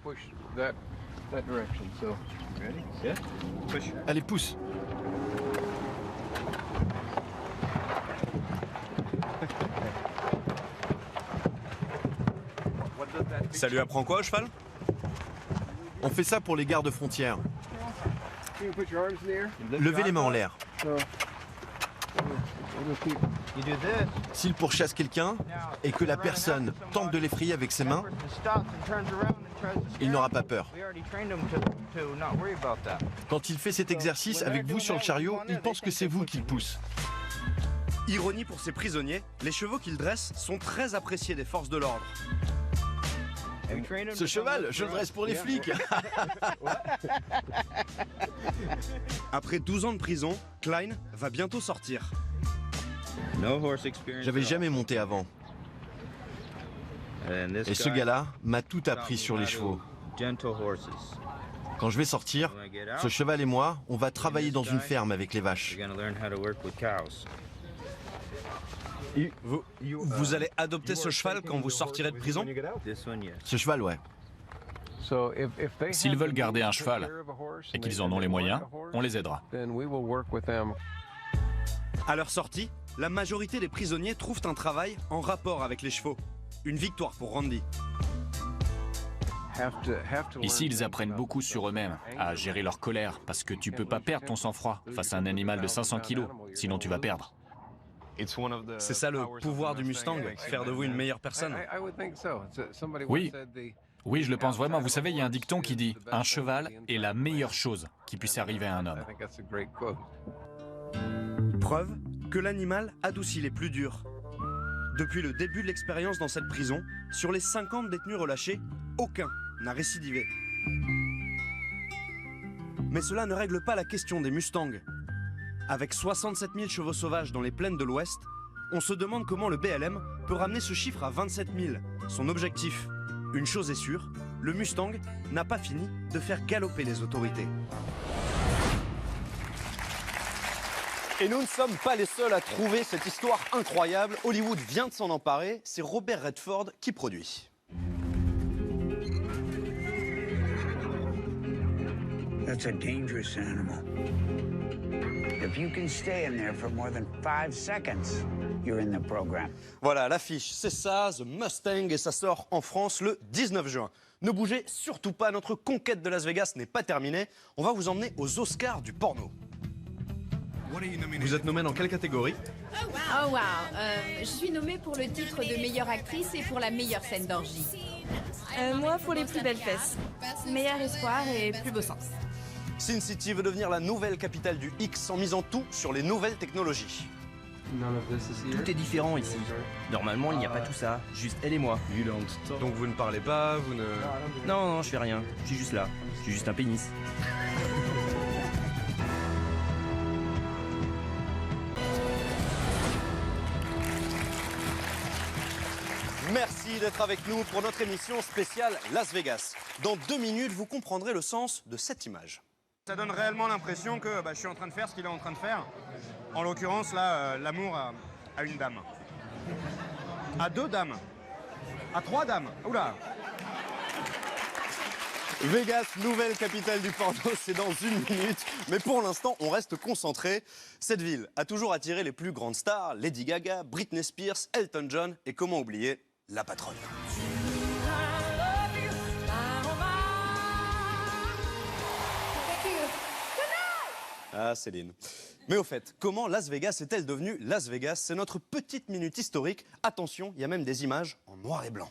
Allez, pousse. Ça lui apprend quoi au cheval? On fait ça pour les gardes frontières. Levez les mains en l'air. S'il pourchasse quelqu'un et que la personne tente de l'effrayer avec ses mains, il n'aura pas peur. Quand il fait cet exercice avec vous sur le chariot, il pense que c'est vous qui le pousse. Ironie pour ces prisonniers, les chevaux qu'ils dressent sont très appréciés des forces de l'ordre. Ce cheval, je le dresse pour les flics. Après 12 ans de prison, Klein va bientôt sortir. J'avais jamais monté avant. Et ce gars-là m'a tout appris sur les chevaux. Quand je vais sortir, ce cheval et moi, on va travailler dans une ferme avec les vaches. Vous allez adopter ce cheval quand vous sortirez de prison? Ce cheval, ouais. S'ils veulent garder un cheval et qu'ils en ont les moyens, on les aidera. À leur sortie, la majorité des prisonniers trouvent un travail en rapport avec les chevaux. Une victoire pour Randy. Ici, ils apprennent beaucoup sur eux-mêmes, à gérer leur colère, parce que tu peux pas perdre ton sang-froid face à un animal de 500 kilos, sinon tu vas perdre. C'est ça le pouvoir du Mustang, faire de vous une meilleure personne. Oui, oui, je le pense vraiment. Vous savez, il y a un dicton qui dit « Un cheval est la meilleure chose qui puisse arriver à un homme ». Preuve que l'animal adoucit les plus durs. Depuis le début de l'expérience dans cette prison, sur les 50 détenus relâchés, aucun n'a récidivé. Mais cela ne règle pas la question des Mustangs. Avec 67 000 chevaux sauvages dans les plaines de l'Ouest, on se demande comment le BLM peut ramener ce chiffre à 27 000, son objectif. Une chose est sûre, le Mustang n'a pas fini de faire galoper les autorités. Et nous ne sommes pas les seuls à trouver cette histoire incroyable. Hollywood vient de s'en emparer, c'est Robert Redford qui produit. That's a dangerous animal. If you can stay in there for more than 5 seconds, you're in the program. Voilà, l'affiche, c'est ça, The Mustang, et ça sort en France le 19 juin. Ne bougez surtout pas, notre conquête de Las Vegas n'est pas terminée. On va vous emmener aux Oscars du porno. Vous êtes nommée dans quelle catégorie? Oh wow, je suis nommée pour le titre de meilleure actrice et pour la meilleure scène d'orgie. Moi pour les plus belles fesses, meilleur espoir et plus beau sens. Sin City veut devenir la nouvelle capitale du X en misant tout sur les nouvelles technologies. Tout est différent ici. Normalement, il n'y a pas tout ça, juste elle et moi. Donc vous ne parlez pas, vous ne... Non, je fais rien, je suis juste là. Je suis juste un pénis. Merci d'être avec nous pour notre émission spéciale Las Vegas. Dans 2 minutes, vous comprendrez le sens de cette image. Ça donne réellement l'impression que je suis en train de faire ce qu'il est en train de faire. En l'occurrence, là, l'amour à une dame. À 2 dames. À 3 dames. Oula! Vegas, nouvelle capitale du porno, c'est dans 1 minute. Mais pour l'instant, on reste concentré. Cette ville a toujours attiré les plus grandes stars, Lady Gaga, Britney Spears, Elton John et comment oublier la patronne. Ah, Céline. Mais au fait, comment Las Vegas est-elle devenue Las Vegas? C'est notre petite minute historique. Attention, il y a même des images en noir et blanc.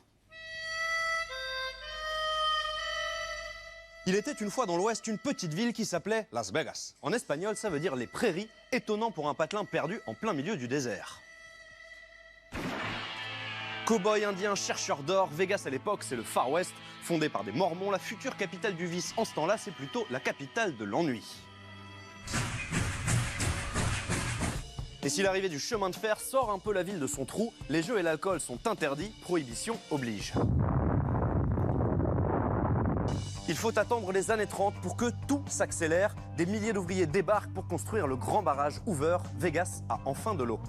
Il était une fois dans l'Ouest une petite ville qui s'appelait Las Vegas. En espagnol, ça veut dire les prairies, étonnant pour un patelin perdu en plein milieu du désert. Cow-boy indien, chercheur d'or, Vegas à l'époque, c'est le Far West. Fondé par des Mormons, la future capitale du vice en ce temps-là, c'est plutôt la capitale de l'ennui. Et si l'arrivée du chemin de fer sort un peu la ville de son trou, les jeux et l'alcool sont interdits, prohibition oblige. Il faut attendre les années 30 pour que tout s'accélère. Des milliers d'ouvriers débarquent pour construire le grand barrage Hoover. Vegas a enfin de l'eau.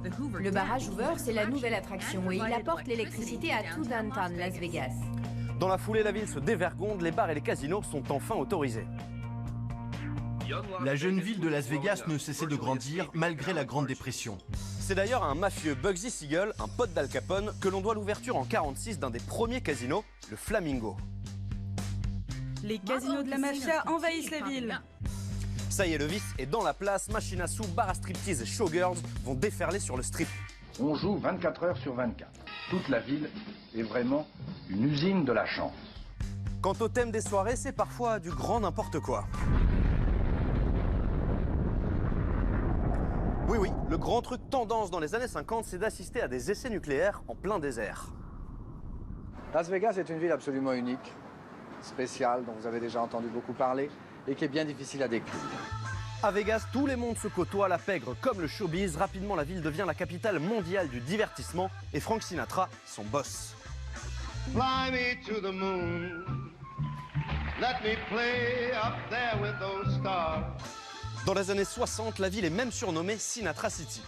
Le barrage Hoover, c'est la nouvelle attraction et il apporte l'électricité à tout downtown Las Vegas. Dans la foulée, la ville se dévergonde, les bars et les casinos sont enfin autorisés. La jeune ville de Las Vegas ne cessait de grandir malgré la Grande Dépression. C'est d'ailleurs à un mafieux Bugsy Siegel, un pote d'Al Capone, que l'on doit l'ouverture en 1946 d'un des premiers casinos, le Flamingo. Les casinos de la mafia envahissent la ville. Ça y est, le vice est dans la place, machine à sous, bar à striptease et showgirls vont déferler sur le strip. On joue 24 heures sur 24. Toute la ville est vraiment une usine de la chance. Quant au thème des soirées, c'est parfois du grand n'importe quoi. Oui, oui, le grand truc tendance dans les années 50, c'est d'assister à des essais nucléaires en plein désert. Las Vegas est une ville absolument unique, spéciale, dont vous avez déjà entendu beaucoup parler, et qui est bien difficile à décrire. À Vegas, tous les mondes se côtoient, la pègre comme le showbiz. Rapidement, la ville devient la capitale mondiale du divertissement et Frank Sinatra, son boss. Fly me to the moon. Let me play up there with those stars. Dans les années 60, la ville est même surnommée Sinatra City.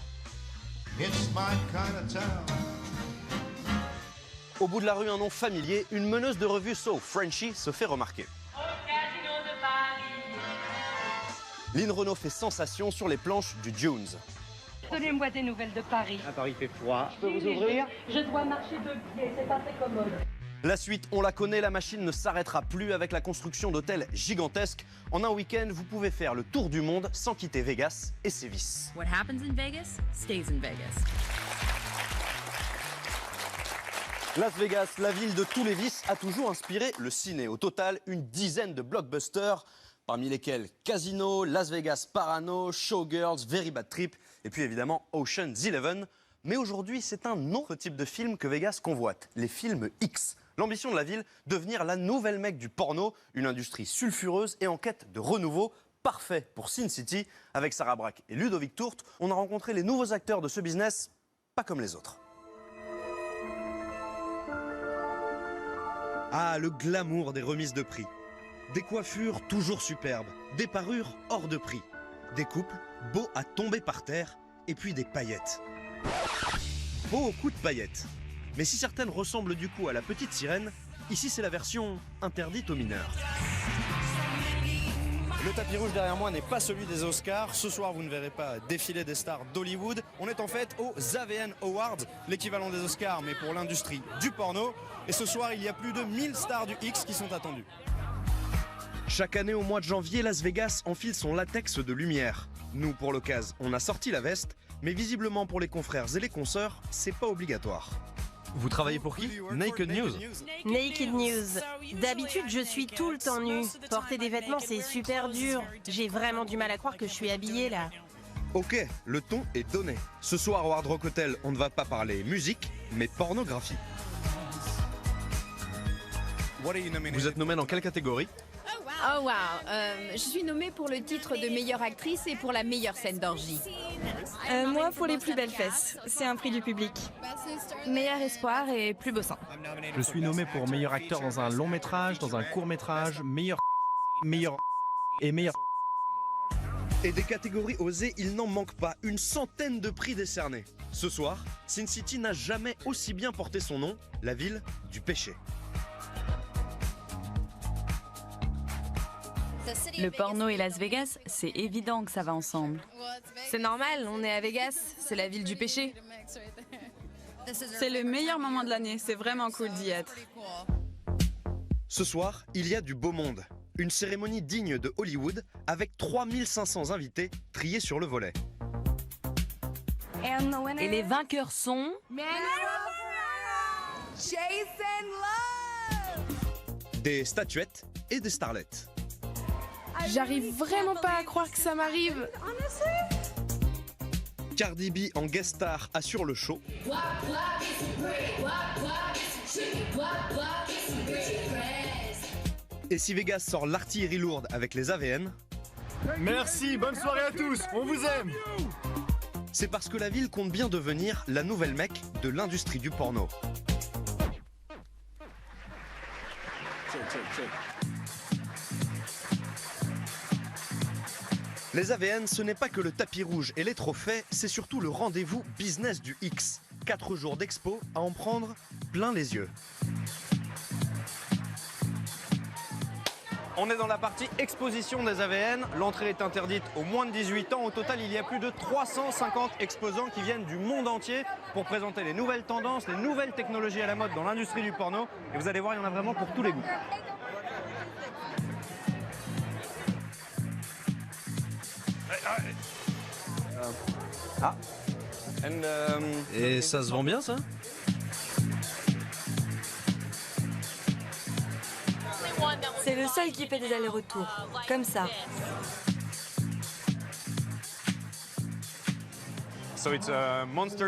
It's my kind of town. Au bout de la rue, un nom familier, une meneuse de revue So Frenchy se fait remarquer. Lynn Renault fait sensation sur les planches du Dunes. Donnez-moi des nouvelles de Paris. À Paris, il fait froid. Je peux vous ouvrir? Je dois marcher de pied, c'est pas très commode. La suite, on la connaît, la machine ne s'arrêtera plus avec la construction d'hôtels gigantesques. En un week-end, vous pouvez faire le tour du monde sans quitter Vegas et ses vices. What happens in Vegas stays in Vegas. Las Vegas, la ville de tous les vices, a toujours inspiré le ciné. Au total, une dizaine de blockbusters, parmi lesquels Casino, Las Vegas Parano, Showgirls, Very Bad Trip et puis évidemment Ocean's 11. Mais aujourd'hui, c'est un autre type de film que Vegas convoite, les films X. L'ambition de la ville, devenir la nouvelle Mecque du porno, une industrie sulfureuse et en quête de renouveau, parfait pour Sin City. Avec Sarah Brack et Ludovic Tourte, on a rencontré les nouveaux acteurs de ce business, pas comme les autres. Ah, le glamour des remises de prix. Des coiffures toujours superbes, des parures hors de prix, des couples beaux à tomber par terre, et puis des paillettes. Beaucoup de paillettes. Mais si certaines ressemblent du coup à la petite sirène, ici c'est la version interdite aux mineurs. Le tapis rouge derrière moi n'est pas celui des Oscars. Ce soir, vous ne verrez pas défiler des stars d'Hollywood. On est en fait aux AVN Awards, l'équivalent des Oscars, mais pour l'industrie du porno. Et ce soir, il y a plus de 1000 stars du X qui sont attendues. Chaque année, au mois de janvier, Las Vegas enfile son latex de lumière. Nous, pour l'occasion, on a sorti la veste, mais visiblement pour les confrères et les consoeurs, c'est pas obligatoire. Vous travaillez pour qui? Naked News. Naked News. D'habitude, je suis tout le temps nue. Porter des vêtements, c'est super dur. J'ai vraiment du mal à croire que je suis habillée là. Ok, le ton est donné. Ce soir au Hard Rock Hotel, on ne va pas parler musique, mais pornographie. Vous êtes nommée dans quelle catégorie? Oh wow, je suis nommée pour le titre de meilleure actrice et pour la meilleure scène d'orgie. Moi, pour les plus belles fesses. C'est un prix du public. Meilleur espoir et plus beau sein. Je suis nommé pour meilleur acteur dans un long métrage, dans un court métrage, meilleur et meilleur. Et des catégories osées, il n'en manque pas. Une centaine de prix décernés. Ce soir, Sin City n'a jamais aussi bien porté son nom, la ville du péché. Le porno et Las Vegas, c'est évident que ça va ensemble. C'est normal, on est à Vegas, c'est la ville du péché. C'est le meilleur moment de l'année, c'est vraiment cool d'y être. Ce soir, il y a du beau monde. Une cérémonie digne de Hollywood avec 3500 invités triés sur le volet. Et les vainqueurs sont... Jason Love! Des statuettes et des starlettes. J'arrive vraiment pas à croire que ça m'arrive. Cardi B en guest star assure le show. Et si Vegas sort l'artillerie lourde avec les AVN... Merci, bonne soirée à tous, on vous aime. C'est parce que la ville compte bien devenir la nouvelle Mecque de l'industrie du porno. Les AVN, ce n'est pas que le tapis rouge et les trophées, c'est surtout le rendez-vous business du X. 4 jours d'expo à en prendre plein les yeux. On est dans la partie exposition des AVN. L'entrée est interdite aux moins de 18 ans. Au total, il y a plus de 350 exposants qui viennent du monde entier pour présenter les nouvelles tendances, les nouvelles technologies à la mode dans l'industrie du porno. Et vous allez voir, il y en a vraiment pour tous les goûts. Et ça se vend bien, ça? C'est le seul qui fait des allers-retours, comme ça.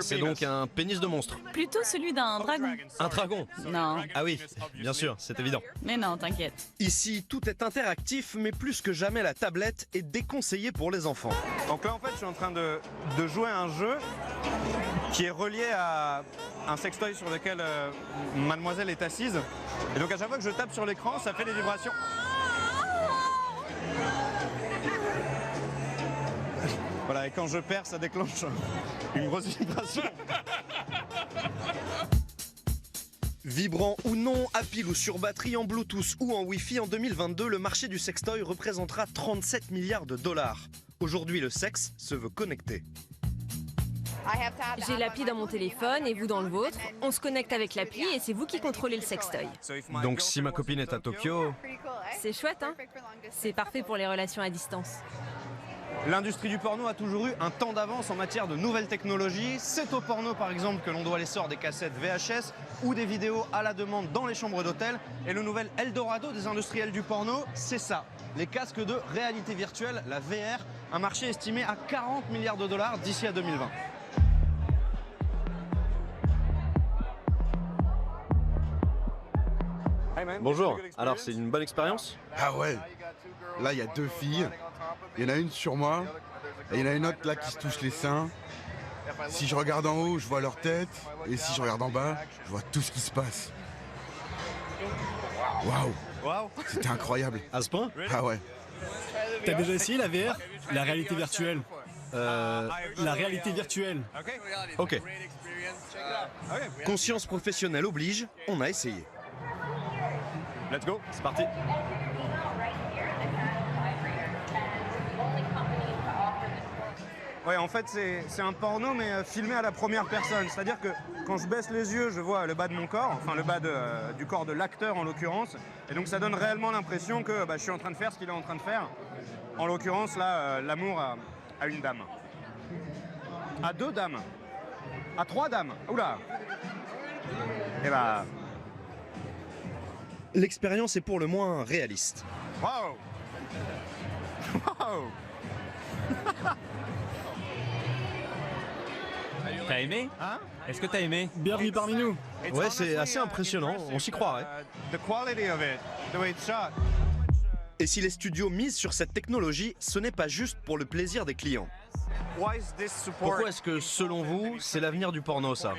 C'est donc un pénis de monstre. Plutôt celui d'un dragon. Un dragon? Non. Ah oui, bien sûr, c'est évident. Mais non, t'inquiète. Ici, tout est interactif, mais plus que jamais, la tablette est déconseillée pour les enfants. Donc là, en fait, je suis en train de jouer à un jeu qui est relié à un sextoy sur lequel mademoiselle est assise. Et donc à chaque fois que je tape sur l'écran, ça fait des vibrations. Voilà, et quand je perds, ça déclenche une grosse vibration. Vibrant ou non, à pile ou sur batterie, en Bluetooth ou en Wi-Fi, en 2022, le marché du sextoy représentera 37 milliards de dollars. Aujourd'hui, le sexe se veut connecté. J'ai l'appli dans mon téléphone et vous dans le vôtre. On se connecte avec l'appli et c'est vous qui contrôlez le sextoy. Donc si ma copine est à Tokyo... C'est chouette, hein? C'est parfait pour les relations à distance. L'industrie du porno a toujours eu un temps d'avance en matière de nouvelles technologies. C'est au porno, par exemple, que l'on doit l'essor des cassettes VHS ou des vidéos à la demande dans les chambres d'hôtel. Et le nouvel Eldorado des industriels du porno, c'est ça. Les casques de réalité virtuelle, la VR, un marché estimé à 40 milliards de dollars d'ici à 2020. Bonjour, alors c'est une bonne expérience? Ah ouais. Là, il y a 2 filles. Il y en a une sur moi. Et il y en a une autre là qui se touche les seins. Si je regarde en haut, je vois leur tête. Et si je regarde en bas, je vois tout ce qui se passe. Waouh. C'était incroyable. À ce point? Ah ouais. T'as déjà essayé la VR? La réalité virtuelle? La réalité virtuelle. Ok. Conscience professionnelle oblige, on a essayé. Let's go, c'est parti. Ouais, en fait, c'est un porno, mais filmé à la première personne. C'est-à-dire que quand je baisse les yeux, je vois le bas de mon corps, enfin le bas du corps de l'acteur en l'occurrence. Et donc ça donne réellement l'impression que je suis en train de faire ce qu'il est en train de faire. En l'occurrence, là, l'amour à une dame. À 2 dames. À 3 dames. Oula. Et bah... L'expérience est pour le moins réaliste. Wow. Wow. T'as aimé? Est-ce que t'as aimé? Bienvenue parmi nous. Ouais, c'est assez impressionnant, on s'y croirait. Et si les studios misent sur cette technologie, ce n'est pas juste pour le plaisir des clients. Pourquoi est-ce que, selon vous, c'est l'avenir du porno, ça?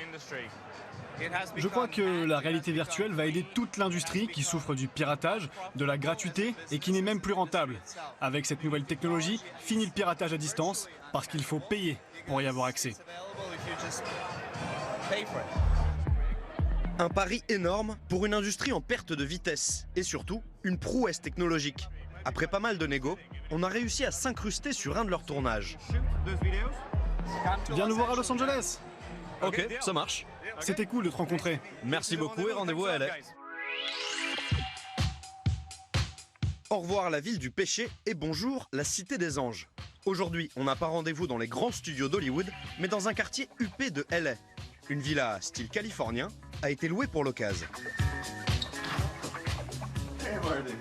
Je crois que la réalité virtuelle va aider toute l'industrie qui souffre du piratage, de la gratuité et qui n'est même plus rentable. Avec cette nouvelle technologie, fini le piratage à distance parce qu'il faut payer pour y avoir accès. Un pari énorme pour une industrie en perte de vitesse et surtout une prouesse technologique. Après pas mal de négos, on a réussi à s'incruster sur un de leurs tournages. Viens nous voir à Los Angeles. Ok, ça marche. C'était cool de te rencontrer. Merci beaucoup et rendez-vous à LA. Au revoir la ville du péché et bonjour la cité des anges. Aujourd'hui, on n'a pas rendez-vous dans les grands studios d'Hollywood, mais dans un quartier huppé de LA. Une villa style californien a été louée pour l'occasion.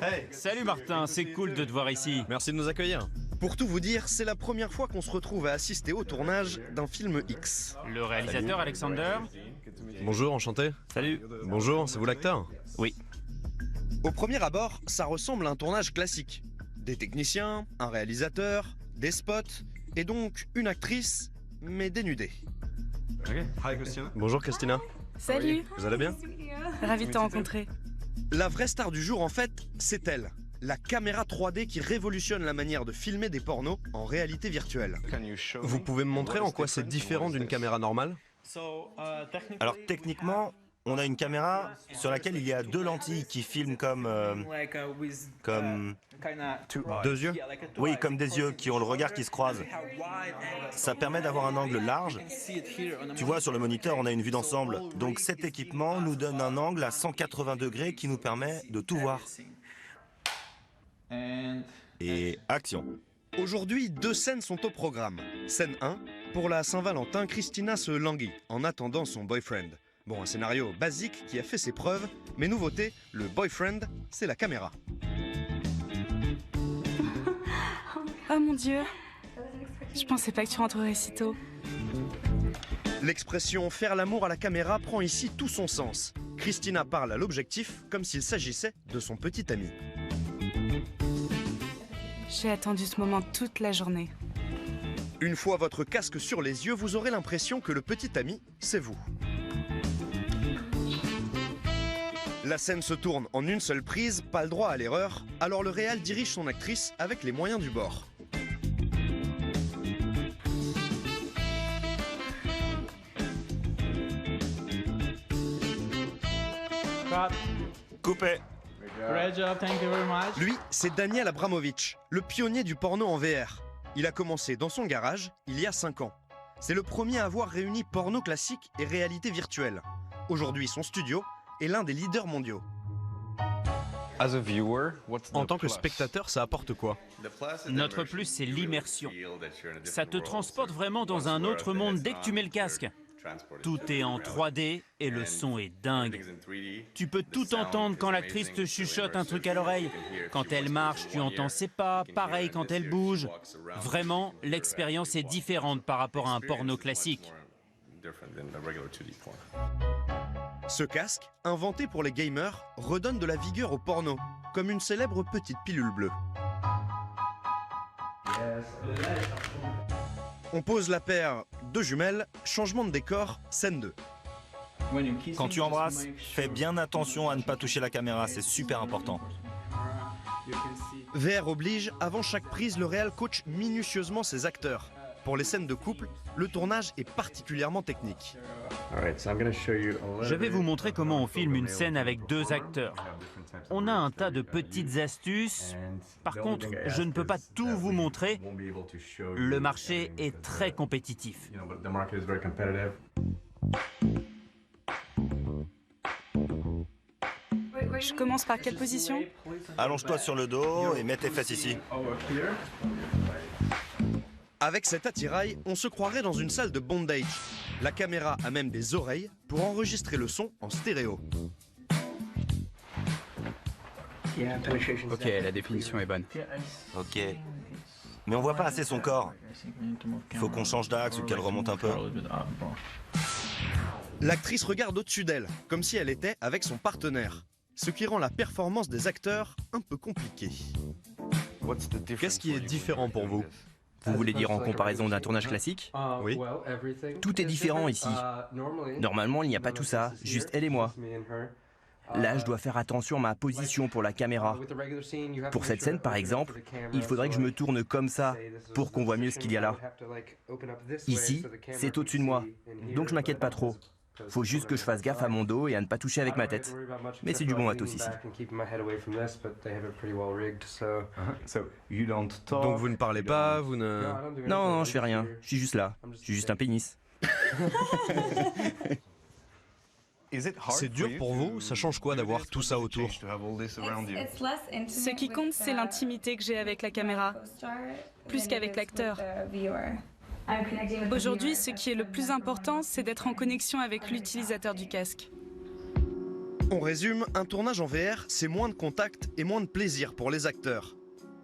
Hey, salut Martin, c'est cool de te voir ici. Merci de nous accueillir. Pour tout vous dire, c'est la première fois qu'on se retrouve à assister au tournage d'un film X. Le réalisateur Alexander. Bonjour, enchanté. Salut. Bonjour, c'est vous l'acteur? Oui. Au premier abord, ça ressemble à un tournage classique. Des techniciens, un réalisateur, des spots, et donc une actrice, mais dénudée. Hi Christina. Bonjour Christina. Salut. Vous allez bien? Ravi de te rencontrer. La vraie star du jour, en fait, c'est elle. la caméra 3D qui révolutionne la manière de filmer des pornos en réalité virtuelle. Vous pouvez me montrer en quoi c'est différent d'une caméra normale? Alors techniquement, on a une caméra sur laquelle il y a deux lentilles qui filment comme deux yeux? Oui, comme des yeux qui ont le regard qui se croise. Ça permet d'avoir un angle large. Tu vois, sur le moniteur, on a une vue d'ensemble. Donc cet équipement nous donne un angle à 180 degrés qui nous permet de tout voir. Et action. Aujourd'hui, 2 scènes sont au programme. Scène 1, pour la Saint-Valentin, Christina se languit en attendant son boyfriend. Bon, un scénario basique qui a fait ses preuves, mais nouveauté, le boyfriend, c'est la caméra. Oh mon Dieu, je pensais pas que tu rentrerais si tôt. L'expression « faire l'amour à la caméra » prend ici tout son sens. Christina parle à l'objectif comme s'il s'agissait de son petit ami. J'ai attendu ce moment toute la journée. Une fois votre casque sur les yeux, vous aurez l'impression que le petit ami, c'est vous. La scène se tourne en une seule prise, pas le droit à l'erreur, alors le réal dirige son actrice avec les moyens du bord. Coupé. Lui, c'est Daniel Abramovich, le pionnier du porno en VR. Il a commencé dans son garage il y a 5 ans. C'est le premier à avoir réuni porno classique et réalité virtuelle. Aujourd'hui, son studio est l'un des leaders mondiaux. En tant que spectateur, ça apporte quoi? Notre plus, c'est l'immersion. Ça te transporte vraiment dans un autre monde dès que tu mets le casque. Tout est en 3D et le son est dingue. Tu peux tout entendre quand l'actrice te chuchote un truc à l'oreille. Quand elle marche, tu entends ses pas, pareil quand elle bouge. Vraiment, l'expérience est différente par rapport à un porno classique. Ce casque, inventé pour les gamers, redonne de la vigueur au porno, comme une célèbre petite pilule bleue. On pose la paire de jumelles, changement de décor, scène 2. Quand tu embrasses, fais bien attention à ne pas toucher la caméra, c'est super important. VR oblige, avant chaque prise, le réal coach minutieusement ses acteurs. Pour les scènes de couple, le tournage est particulièrement technique. Je vais vous montrer comment on filme une scène avec 2 acteurs. On a un tas de petites astuces. Par contre, je ne peux pas tout vous montrer. Le marché est très compétitif. Je commence par quelle position? Allonge-toi sur le dos et mets tes fesses ici. Avec cet attirail, on se croirait dans une salle de bondage. La caméra a même des oreilles pour enregistrer le son en stéréo. Ok, la définition est bonne. Ok. Mais on voit pas assez son corps. Il faut qu'on change d'axe ou qu'elle remonte un peu. L'actrice regarde au-dessus d'elle, comme si elle était avec son partenaire. Ce qui rend la performance des acteurs un peu compliquée. Qu'est-ce qui est différent pour vous? Vous voulez dire en comparaison d'un tournage classique? Oui. Tout est différent ici. Normalement, il n'y a pas tout ça, juste elle et moi. Là, je dois faire attention à ma position pour la caméra. Pour cette scène, par exemple, il faudrait que je me tourne comme ça pour qu'on voit mieux ce qu'il y a là. Ici, c'est au-dessus de moi, donc je m'inquiète pas trop. Faut juste que je fasse gaffe à mon dos et à ne pas toucher avec ma tête. Mais c'est du bon matos ici. Donc vous ne parlez pas, vous ne... Non, je fais rien. Je suis juste là. Je suis juste un pénis. C'est dur pour vous? Ça change quoi d'avoir tout ça autour? Ce qui compte, c'est l'intimité que j'ai avec la caméra, plus qu'avec l'acteur. Aujourd'hui, ce qui est le plus important, c'est d'être en connexion avec l'utilisateur du casque. On résume, un tournage en VR, c'est moins de contact et moins de plaisir pour les acteurs.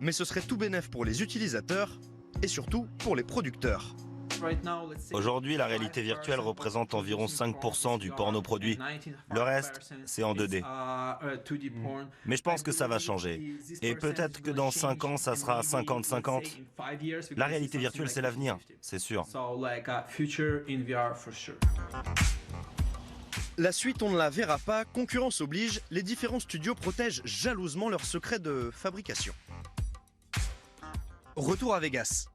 Mais ce serait tout bénef pour les utilisateurs et surtout pour les producteurs. Aujourd'hui, la réalité virtuelle représente environ 5% du porno produit. Le reste, c'est en 2D. Mais je pense que ça va changer. Et peut-être que dans 5 ans, ça sera 50-50. La réalité virtuelle, c'est l'avenir, c'est sûr. La suite, on ne la verra pas, concurrence oblige, les différents studios protègent jalousement leurs secrets de fabrication. Retour à Vegas.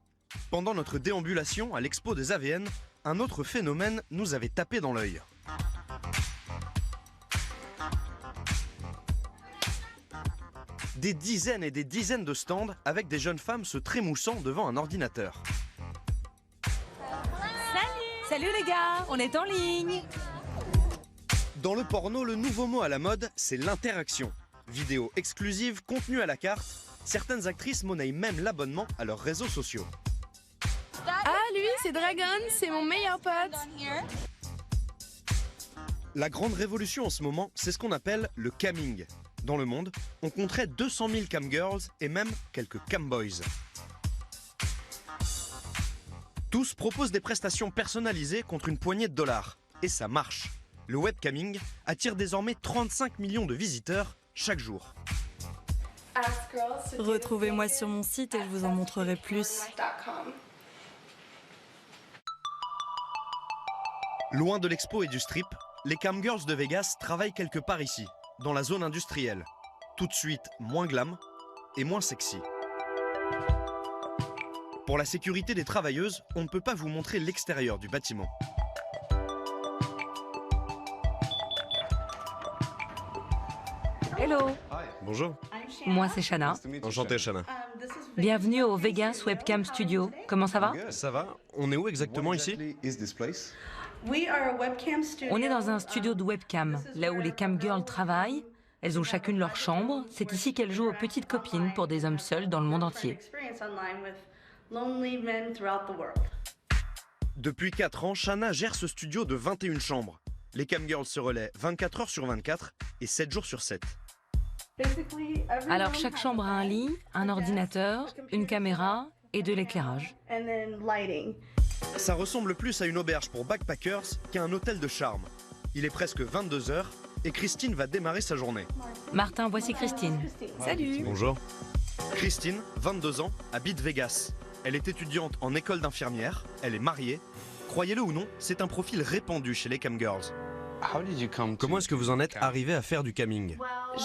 Pendant notre déambulation à l'expo des AVN, un autre phénomène nous avait tapé dans l'œil. Des dizaines et des dizaines de stands avec des jeunes femmes se trémoussant devant un ordinateur. Salut les gars, on est en ligne. Dans le porno, le nouveau mot à la mode, c'est l'interaction. Vidéos exclusives, contenu à la carte, certaines actrices monnaient même l'abonnement à leurs réseaux sociaux. Ah, lui, c'est Dragon, c'est mon meilleur pote. La grande révolution en ce moment, c'est ce qu'on appelle le camming. Dans le monde, on compterait 200 000 camgirls et même quelques camboys. Tous proposent des prestations personnalisées contre une poignée de dollars. Et ça marche. Le webcamming attire désormais 35 millions de visiteurs chaque jour. Retrouvez-moi sur mon site et je vous en montrerai plus. Loin de l'expo et du strip, les camgirls de Vegas travaillent quelque part ici, dans la zone industrielle. Tout de suite moins glam et moins sexy. Pour la sécurité des travailleuses, on ne peut pas vous montrer l'extérieur du bâtiment. Hello. Bonjour. Moi c'est Shanna. Enchanté, Shanna. Bienvenue au Vegas Webcam Studio. Comment ça va? Ça va. On est où exactement ici? On est dans un studio de webcam, là où les camgirls travaillent. Elles ont chacune leur chambre. C'est ici qu'elles jouent aux petites copines pour des hommes seuls dans le monde entier. Depuis 4 ans, Shanna gère ce studio de 21 chambres. Les camgirls se relaient 24 heures sur 24 et 7 jours sur 7. Alors chaque chambre a un lit, un ordinateur, une caméra et de l'éclairage. Ça ressemble plus à une auberge pour backpackers qu'à un hôtel de charme. Il est presque 22 heures et Christine va démarrer sa journée. Martin, voici Christine. Salut. Bonjour. Christine, 22 ans, habite Vegas. Elle est étudiante en école d'infirmière, elle est mariée. Croyez-le ou non, c'est un profil répandu chez les camgirls. Comment est-ce que vous en êtes arrivé à faire du camming?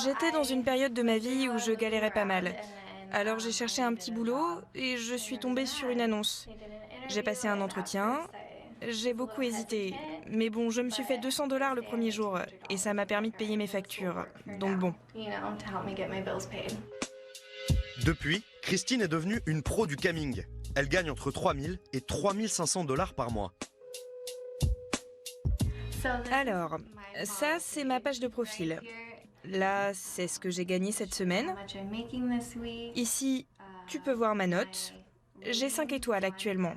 J'étais dans une période de ma vie où je galérais pas mal. Alors j'ai cherché un petit boulot et je suis tombée sur une annonce. J'ai passé un entretien, j'ai beaucoup hésité, mais bon, je me suis fait $200 le premier jour et ça m'a permis de payer mes factures. Donc bon. Depuis, Christine est devenue une pro du camming. Elle gagne entre 3 000 et 3 500 $ par mois. Alors, ça c'est ma page de profil. Là, c'est ce que j'ai gagné cette semaine. Ici, tu peux voir ma note. J'ai 5 étoiles actuellement.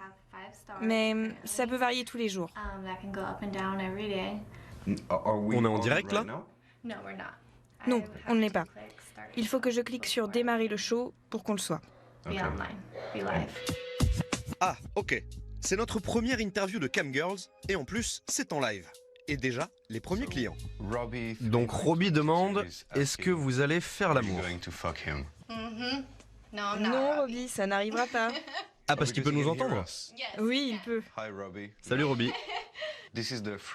Mais ça peut varier tous les jours. On est en direct là? Non, on ne l'est pas. Il faut que je clique sur démarrer le show pour qu'on le soit. Ah, ok. C'est notre première interview de camgirls et en plus, c'est en live. Et déjà, les premiers clients. Donc Robbie demande, est-ce que vous allez faire l'amour? Non, Robbie, ça n'arrivera pas. Ah, parce qu'il peut nous entendre? Oui, il peut. Salut Robbie.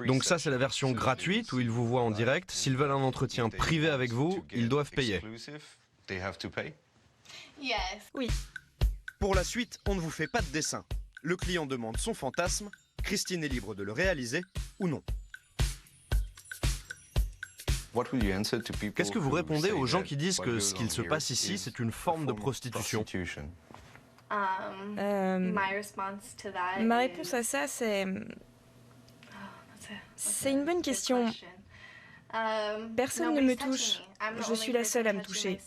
Donc ça, c'est la version gratuite où ils vous voient en direct. S'ils veulent un entretien privé avec vous, ils doivent payer. Oui. Pour la suite, on ne vous fait pas de dessin. Le client demande son fantasme, Christine est libre de le réaliser ou non. Qu'est-ce que vous répondez aux gens qui disent que ce qu'il se passe ici, c'est une forme de prostitution? Ma réponse à ça, c'est... C'est une bonne question. Personne ne me touche. Je suis la seule à me toucher.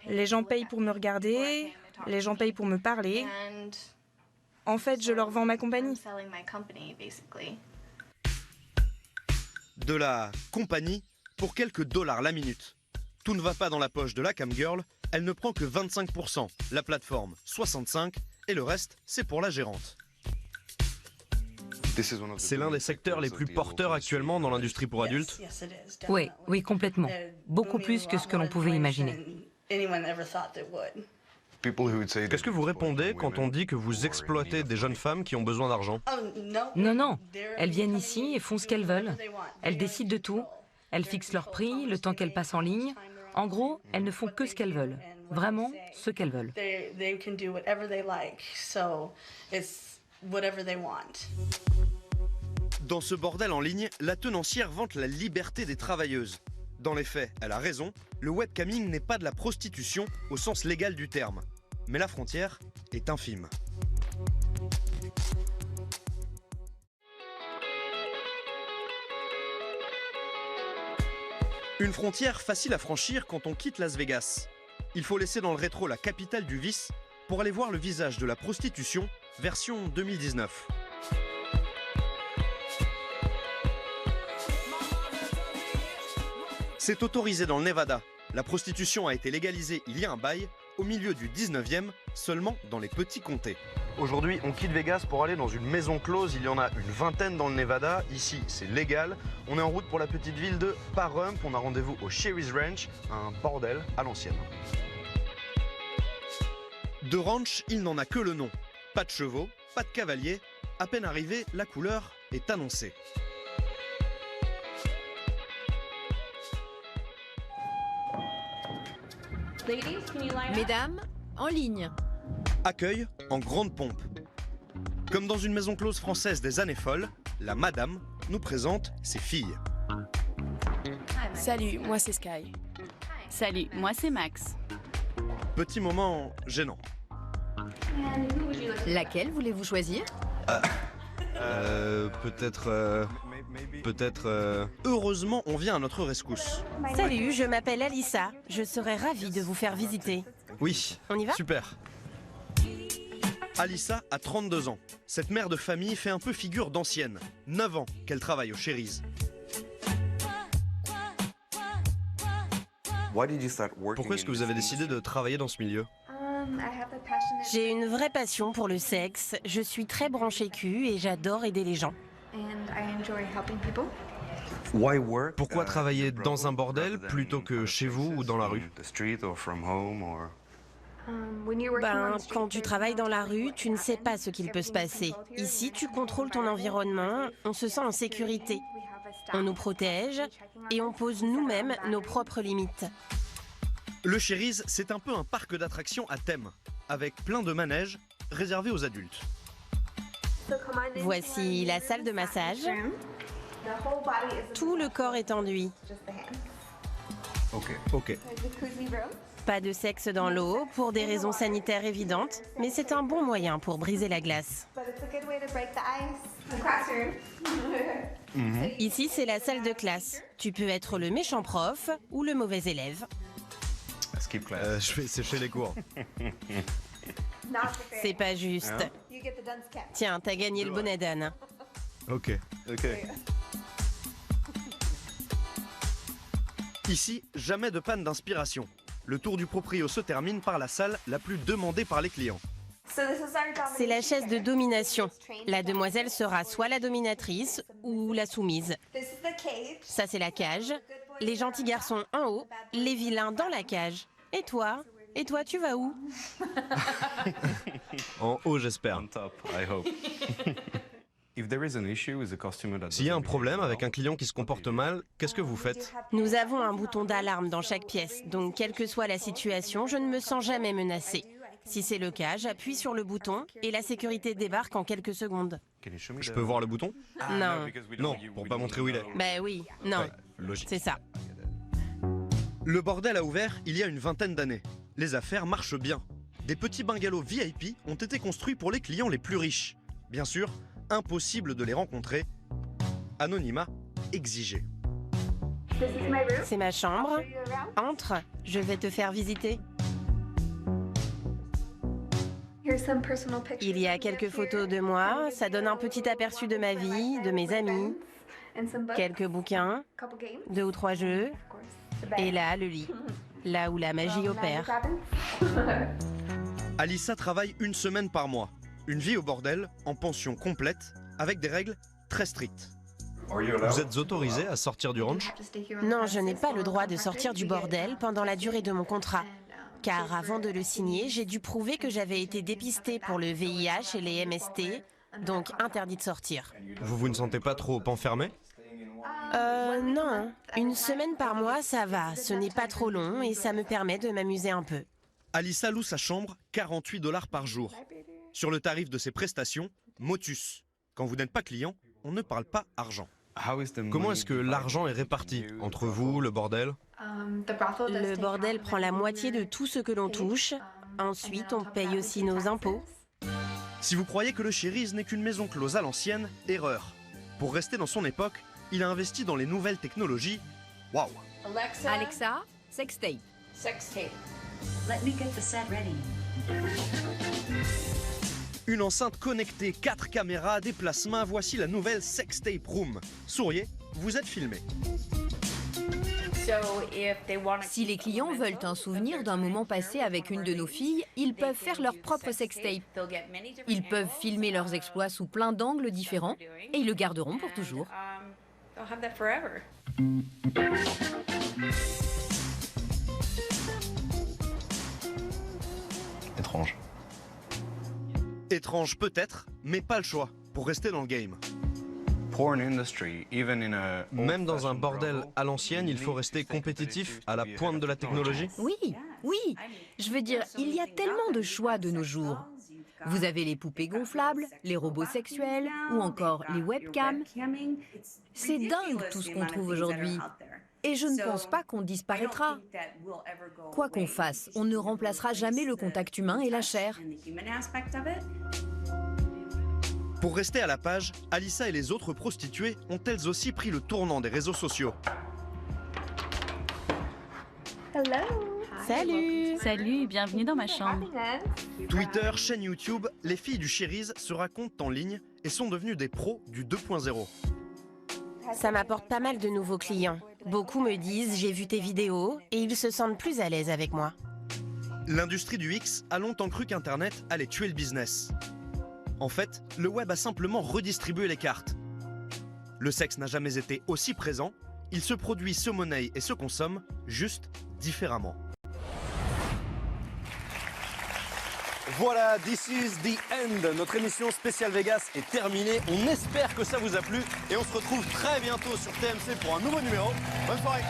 Les gens payent pour me regarder, les gens payent pour me parler. En fait, je leur vends ma compagnie. De la compagnie pour quelques dollars la minute. Tout ne va pas dans la poche de la camgirl, elle ne prend que 25%, la plateforme 65% et le reste, c'est pour la gérante. C'est l'un des secteurs les plus porteurs actuellement dans l'industrie pour adultes. Oui, oui, complètement. Beaucoup plus que ce que l'on pouvait imaginer. Qu'est-ce que vous répondez quand on dit que vous exploitez des jeunes femmes qui ont besoin d'argent? Non, non. Elles viennent ici et font ce qu'elles veulent. Elles décident de tout. Elles fixent leur prix, le temps qu'elles passent en ligne. En gros, elles ne font que ce qu'elles veulent. Vraiment, ce qu'elles veulent. Dans ce bordel en ligne, la tenancière vante la liberté des travailleuses. Dans les faits, elle a raison, le webcamming n'est pas de la prostitution au sens légal du terme. Mais la frontière est infime. Une frontière facile à franchir quand on quitte Las Vegas. Il faut laisser dans le rétro la capitale du vice pour aller voir le visage de la prostitution, version 2019. C'est autorisé dans le Nevada. La prostitution a été légalisée il y a un bail, au milieu du 19e, seulement dans les petits comtés. Aujourd'hui, on quitte Vegas pour aller dans une maison close. Il y en a une vingtaine dans le Nevada. Ici, c'est légal. On est en route pour la petite ville de Pahrump. On a rendez-vous au Sherry's Ranch, un bordel à l'ancienne. De ranch, il n'en a que le nom. Pas de chevaux, pas de cavaliers. À peine arrivé, la couleur est annoncée. Mesdames, en ligne. Accueil en grande pompe. Comme dans une maison close française des années folles, la madame nous présente ses filles. Salut, moi c'est Sky. Salut, moi c'est Max. Petit moment gênant. Laquelle voulez-vous choisir? Peut-être... Heureusement, on vient à notre rescousse. Salut, je m'appelle Alissa. Je serais ravie de vous faire visiter. Oui, on y va? Super. Alissa a 32 ans. Cette mère de famille fait un peu figure d'ancienne. 9 ans qu'elle travaille au Sherry's. Pourquoi est-ce que vous avez décidé de travailler dans ce milieu? J'ai une vraie passion pour le sexe. Je suis très branchée cul et j'adore aider les gens. Pourquoi travailler dans un bordel plutôt que chez vous ou dans la rue? Quand tu travailles dans la rue, tu ne sais pas ce qu'il peut se passer. Ici, tu contrôles ton environnement, on se sent en sécurité. On nous protège et on pose nous-mêmes nos propres limites. Le Sherry's, c'est un peu un parc d'attractions à thème, avec plein de manèges réservés aux adultes. Voici la salle de massage. Tout le corps est enduit. Ok. Pas de sexe dans l'eau, pour des raisons sanitaires évidentes, mais c'est un bon moyen pour briser la glace. Ici, c'est la salle de classe. Tu peux être le méchant prof ou le mauvais élève. Je vais sécher les cours. C'est pas juste. Tiens, t'as gagné le bonnet d'âne. Ok. Ici, jamais de panne d'inspiration. Le tour du proprio se termine par la salle la plus demandée par les clients. C'est la chaise de domination. La demoiselle sera soit la dominatrice ou la soumise. Ça, c'est la cage. Les gentils garçons en haut, les vilains dans la cage. Et toi, tu vas où? En haut, j'espère. S'il y a un problème avec un client qui se comporte mal, qu'est-ce que vous faites? Nous avons un bouton d'alarme dans chaque pièce, donc quelle que soit la situation, je ne me sens jamais menacée. Si c'est le cas, j'appuie sur le bouton et la sécurité débarque en quelques secondes. Je peux voir le bouton? Non. Non, pour pas montrer où il est. Bah oui, non. Ouais, logique. C'est ça. Le bordel a ouvert il y a une vingtaine d'années. Les affaires marchent bien. Des petits bungalows VIP ont été construits pour les clients les plus riches. Bien sûr, impossible de les rencontrer. Anonymat exigé. C'est ma chambre. Entre, je vais te faire visiter. Il y a quelques photos de moi, ça donne un petit aperçu de ma vie, de mes amis, quelques bouquins, 2 ou 3 jeux, et là, le lit, là où la magie opère. Alissa travaille 1 semaine par mois. Une vie au bordel, en pension complète, avec des règles très strictes. Vous êtes autorisé à sortir du ranch? Non, je n'ai pas le droit de sortir du bordel pendant la durée de mon contrat. Car avant de le signer, j'ai dû prouver que j'avais été dépistée pour le VIH et les MST, donc interdit de sortir. Vous ne sentez pas trop enfermé? Non. Une semaine par mois, ça va. Ce n'est pas trop long et ça me permet de m'amuser un peu. Alyssa loue sa chambre 48 $ par jour. Sur le tarif de ses prestations, Motus. Quand vous n'êtes pas client, on ne parle pas argent. Comment est-ce que l'argent est réparti entre vous, le bordel? Le bordel prend la moitié de tout ce que l'on touche. Ensuite, on paye aussi nos impôts. Si vous croyez que le Sherry's n'est qu'une maison close à l'ancienne, erreur. Pour rester dans son époque, il a investi dans les nouvelles technologies. Waouh! Alexa, sextape. Sextape. Let me get the set ready. Une enceinte connectée, 4 caméras, des plasmas, voici la nouvelle Sextape Room. Souriez, vous êtes filmé. Si les clients veulent un souvenir d'un moment passé avec une de nos filles, ils peuvent faire leur propre sextape. Ils peuvent filmer leurs exploits sous plein d'angles différents et ils le garderont pour toujours. Étrange. Étrange peut-être, mais pas le choix pour rester dans le game. Même dans un bordel à l'ancienne, il faut rester compétitif, à la pointe de la technologie? Oui, oui. Je veux dire, il y a tellement de choix de nos jours. Vous avez les poupées gonflables, les robots sexuels ou encore les webcams. C'est dingue tout ce qu'on trouve aujourd'hui. Et je ne pense pas qu'on disparaîtra. Quoi qu'on fasse, on ne remplacera jamais le contact humain et la chair. Pour rester à la page, Alyssa et les autres prostituées ont elles aussi pris le tournant des réseaux sociaux. Salut! Salut, bienvenue dans ma chambre. Twitter, chaîne YouTube, les filles du Sherry's se racontent en ligne et sont devenues des pros du 2.0. Ça m'apporte pas mal de nouveaux clients. Beaucoup me disent « j'ai vu tes vidéos » et ils se sentent plus à l'aise avec moi. L'industrie du X a longtemps cru qu'Internet allait tuer le business. En fait, le web a simplement redistribué les cartes. Le sexe n'a jamais été aussi présent, il se produit, se monnaie et se consomme, juste différemment. Voilà, this is the end. Notre émission spéciale Vegas est terminée. On espère que ça vous a plu et on se retrouve très bientôt sur TMC pour un nouveau numéro. Bonne soirée.